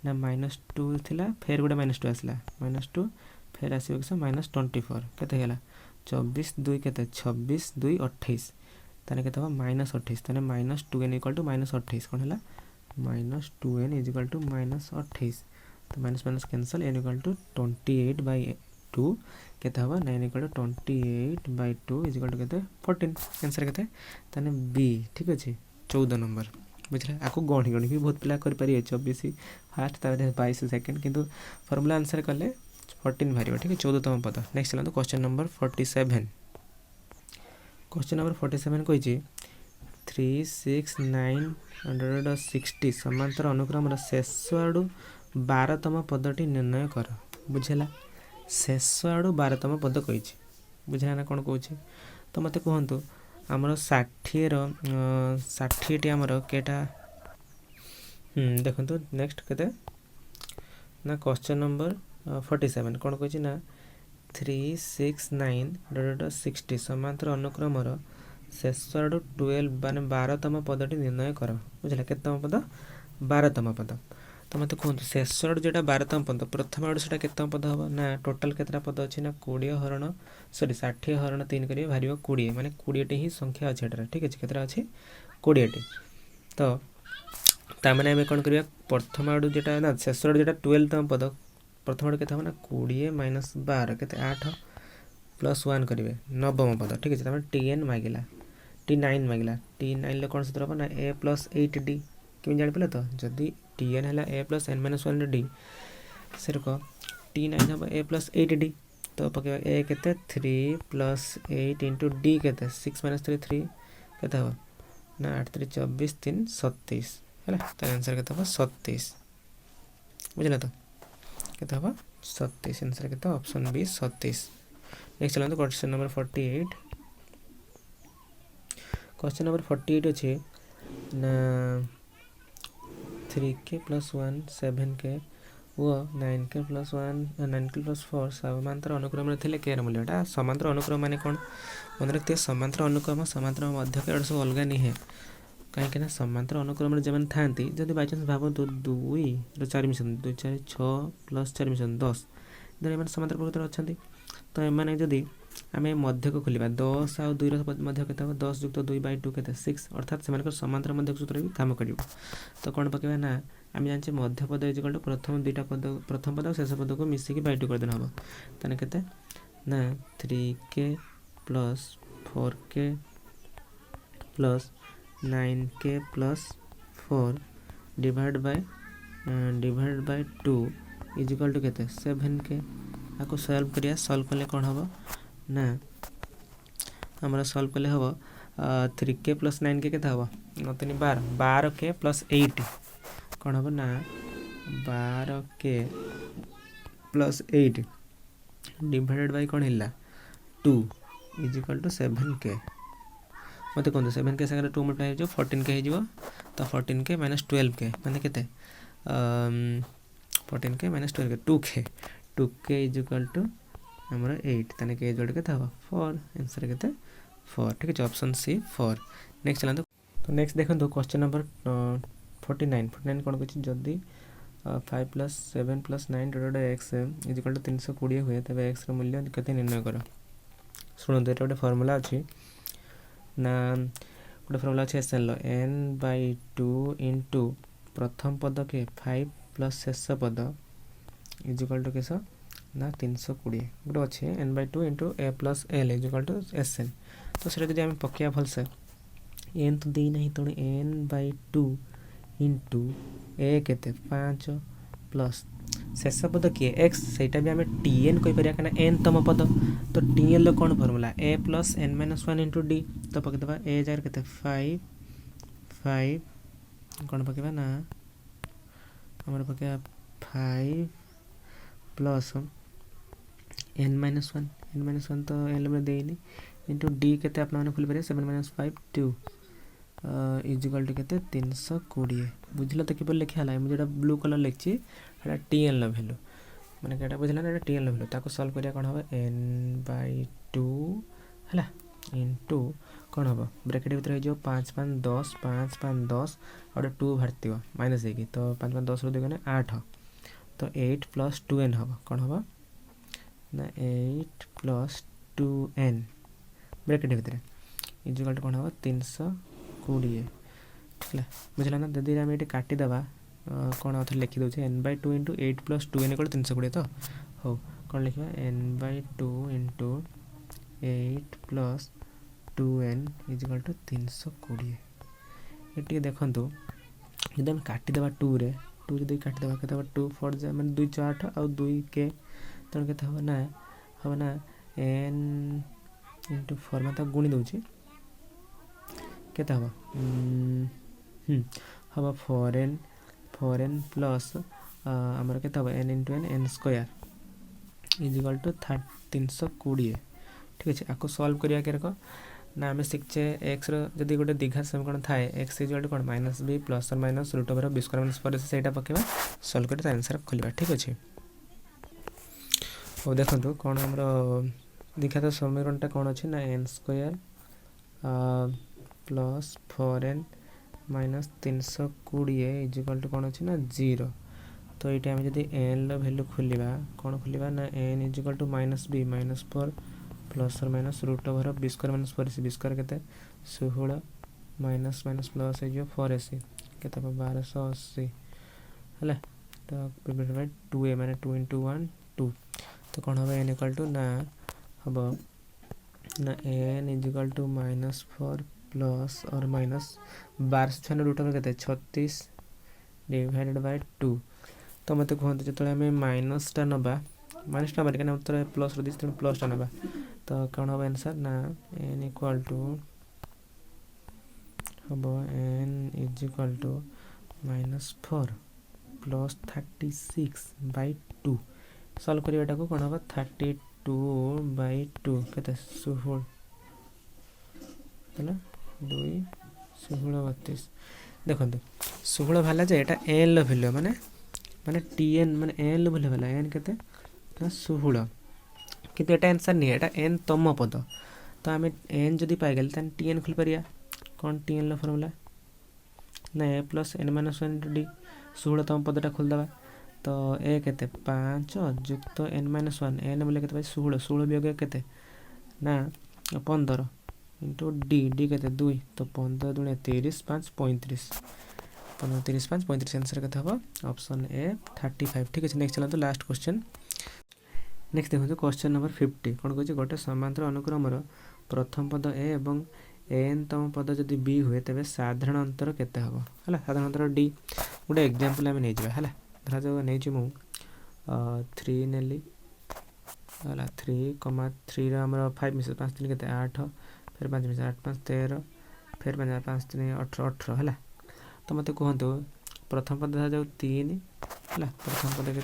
S1: ना -2 थिला फेर गोटे -2 आसला -2 फिर आसीबो कि -24 केते हैला 24 2 केते 26 2 28 ताने केते हो -28 ताने -2n = -28 कोन हैला -2n = -28 तो माइनस कैंसिल n = 28/2 केते हो 9 = 28/2 = केते 14 आंसर केते ताने बी ठीक अछि 14 नंबर बुझला आको गणी गणी भी बहुत पिला कर पारी 24 फर्स्ट तारे 22 सेकंड किंतु फार्मूला आंसर करले 14 भारी ठीक है 14तम पद नेक्स्ट चलते क्वेश्चन नंबर 47 क्वेश्चन नंबर 47 कही 3 6 9 60 समांतर अनुक्रम शेष आड़ू 12तम पदटी निर्णय कर बुझेला शेष आड़ू 12तम पद कही बुझेला ना कौन कौचे तो मत कहतु आमर 60 टी आमर केटा देखो नेक्स्ट केते ना क्वेश्चन नंबर 47 कौन कही ना 3 6 9 60 समांतर अनुक्रम शेष आड़ू 12 मान 12तम पदटी निर्णय कर बुझला केतम पद 12तम पद तो मत कहतु शेष आड़ू जो 12तम पद प्रथम आड़ू से केतम पद हम ना टोटाल केतटा पद अच्छी ना 20 हरण सॉरी 60 हरण 3 करेंगे भारी 20 माने 20 टी ही संख्या अच्छे ठीक अच्छे केतटा अच्छे 20 टी तो ताने आम कौन कर प्रथम आड़ू जो ना शेष आड़ू जो 12तम पद प्रथम आड़ू के ना 20 - 12 के 8 + 1 करेंगे नवम पद ठीक है tn मांगला t9 मांगला t9 कौन सूत्र हम ना a + 8d कि जान पे तो जदि tn है a + n - 1d से t9 हम a + 8d तो पके a के 3 + 8 * d के 6 - 3 3 के ना 8 3 24 3 37 है तो आंसर के 37 बुझला तो केते हबो 37 आंसर केते ऑप्शन बी 37 नेक्स्ट चलंतो क्वेश्चन नंबर 48 क्वेश्चन नंबर 48 अछि ना 3k + 1 7k वो 9k + 1 9k + 4 समांतर अनुक्रम रे थिले केर मूल्यटा समांतर अनुक्रम माने कोन मन रखते समांतर अनुक्रम समांतर मध्य के सब अलग नहीं है कहीं के ना समांतर अनुक्रम जब था जब बाई चान्स भाव 2 4 मिशन 2 4 6 + 4 मिशन 10 इधर समांतर प्रकृतर अच्छा तो एम जदि आम मध्य को खोल 10 आ 2 मध्य के 10 + 2/2 के 6 अर्थात से समांतर मध्य सूत्र भी काम कर तो कौन पकेबा ना आम जाने मध्य पद इज प्रथम 2टा पद प्रथम पद और शेष पद को मिसिक 2 कर देना हम ताने केते ना 3k + 4k + 9k + 4 divide by 2 = केते 7k आपको सॉल्व करिया सॉल्व कले कौन हम ना हमारा सॉल्व कले हम 3k + 9k के हम 3 12k + 8 कौन हम ना 12k + 8 डिवाइडेड बाय कौन है 2 = 7k मत कहते 7k संगे 2 मल्टीप्लाई हो 14k हो तो 14k - 12k माने केते 14k minus 12k 2k is equal to आमर 8 ताने के जोड़ के 4 आंसर के 4 ठीक है ऑप्शन सी 4 नेक्स्ट चला तो नेक्स्ट देखो क्वेश्चन नंबर 49 कौन कहती जदि 5 plus 7 plus 9 dot X is equal to 320 हुए तब एक्स मूल्य केते निर्णय कर शुणु ये गोटे फर्मूला अच्छी ना गोटे फर्मूला अच्छे एस एन बै 2 इंटू प्रथम पद के 5 प्लस शेष पद इज इक्वल टू किस ना 320 गोटे अच्छे N by 2 into A plus L is equal to S N तो सीटा जब आम पकड़ा भलसे एन तो दी ना तेणु एन बै 2 इंटू ए केते 5 प्लस शेष पद किए एक्स सेटा भी आम टी एन कहीपर कहीं एन तम पद तो टी एन कौन formula a plus n minus 1 into d तो पकईदे ए जगह के 5 कौन पकड़ा ना आम पकड़ा 5 प्लस एन माइनस 1 तो एन लेवल देनी इंटू डी के आपने खोल पारे 7 माइनस 5 2 इज इक्वल टू के 320 बुझल तो कि लिखा मुझे ब्लू कलर लिखी टी एन भैल्यू मैंने बुझल ना टी एन भैल्यू ताको सॉल्व करिया कौन हम एन बै 2 है इंटू कौन हम ब्रैकेट भर हो 5 5 10 5 5 10 और 2 भारती माइनस देगी तो 5 5 10 रू 8 तो 8 प्लस 2n हम कौन हम ना 8 प्लस 2n ब्रैकेट भर इज इक्वल टू कौन हम 320 है बुझला ना दीदी आम ये काटिदेवा कौन आउ लिखी दूचे N by 2 into 8 plus 2n equal 320 तो हो कौन लिखा N by 2 into 8 plus 2n is equal to 320 ये देखूँ जब आम काटिदेवा 2 रे 2 जो काटिदेवा के 2 4 जाए मैंने 2 4 8 और 2 के तेणु के हम ना एन इंटू 4 मैं गुणी दूची केते हम हम 4n प्लस आमर के N into N square is equal to 320 ठीक अच्छे आपको सॉल्व करिया के रख ना आम शिखचे एक्स री गोटे दीघात समीकरण थाए एक्स इज इक्वल टू कौन माइनस बी प्लस और minus root over B square minus पर से पकेबा सॉल्व कर आंसर खोलिबा ठीक अच्छे और देखो कौन आमर दीघात समीकरणटा कौन अच्छे ना N square plus 4n minus 320 is equal to कौन अच्छे ना 0 तो ये आम जब एन वैल्यू खोलिबा कौन खोलिबा ना N is equal to minus b minus 4 plus और minus root over B square minus 4ac b square के 16 माइनस माइनस प्लस हो 4ac के 1280 है तो 2a माने 2 इंटू 1 2 तो कौन हम एन इक्वल टू ना हम ना N is equal to minus 4 plus और माइनस 12 रूट ओवर के 36 डिवाइडेड बाय 2 तो मत कहते जो आम माइनसटा नवा माइनसटा नवा क्या उत्तर प्लस रही तेणु प्लसटा नवा तो कौन हम आंसर ना एन इक्वल टू हम n is equal to -4 plus 36 by 2 solve करवाटा को कौन हम 32 बाय 2 के 16 है 2 16 32 देखो 16 भाला जे एटा एन भैल्यू माने माने टी एन माने एन भैल्यू भाला एन के 16 किंतु एटा आंसर नहीं एटा एन तम पद तो आम एन जदि पाइगल तो टी एन खोल पारिया कौन टी एन फर्मूला ना a plus n minus 1 into d 16 तम पदटा खोलदेवा तो ए के 5 युक्त एन माइनस 1 एन बोले के 16 16 वियोग के ना 15 इंटू डी डी के 2 तो 15 दूने 30 5 35 15 30 5 35 आंसर के हम ऑप्शन ए 35 ठीक है नेक्स्ट चला तो लास्ट क्वेश्चन नेक्स्ट देखो क्वेश्चन नंबर 50 कौन कह गोटे समांतर अनुक्रम प्रथम पद ए एवं एन तम पद जदि बी हुए तेज साधारण अंतर केते हम है साधारण अंतर डी गोटे एग्जांपल आम नहीं है धरा जो नहीं मु 3 नेली है 3 आम 5 मिस 5 3 के 8 फिर 5 मिस 8 5 13 फिर 5 3 18 18 है तो मत कहतु प्रथम पद धरा जाऊ 3 है प्रथम पद के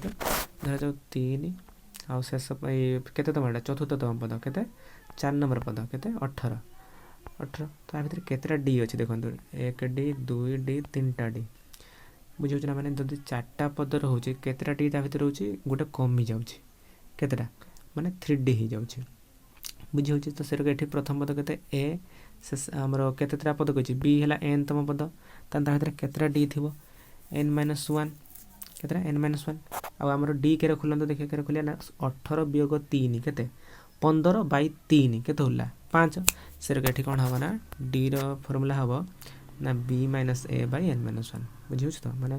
S1: धरा जाऊ 3 आउ शेष के चतुर्थ तम पद के 4 नंबर पद के 18 18 तो या भर केतटा डी अच्छे देखो 1 डी 2 डी 3टा डी बुझाऊँ ना माने जदि 4टा पद रोचे केतेटा टी ता भितर रोचे गोटे कमी जाउछि केतेटा माने 3D हो जाउछि बुझाऊँ तो सेरक एठी प्रथम पद केते ए से हमर केतेटा पद कहछि बी हला n तम पद ता भितर केतेटा डी थिबो n-1 केतेटा n-1 आ हमर डी के रखुलन तो देखिए के रखलिया ना 18 वियोग 3 केते 15/3 केते होला 5 सेरक एठी कोन हबो ना डी रो फार्मूला हबो ना b - a/n - 1 बुझियो तो माने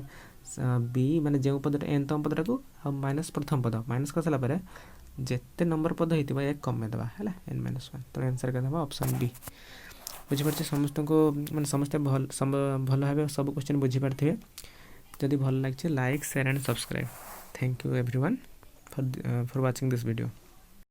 S1: b माने जे पद n तम पदटा को हम माइनस प्रथम पद माइनस करसला परे जेते नंबर पद हेतिबा एक कमे दबा हैला n - 1 तो आंसर का दबा ऑप्शन डी बुझि परछे समस्त को माने समस्त भल भाबे सब क्वेश्चन बुझि परथिबे जदि भल लागछे like share and subscribe thank you everyone for watching this video.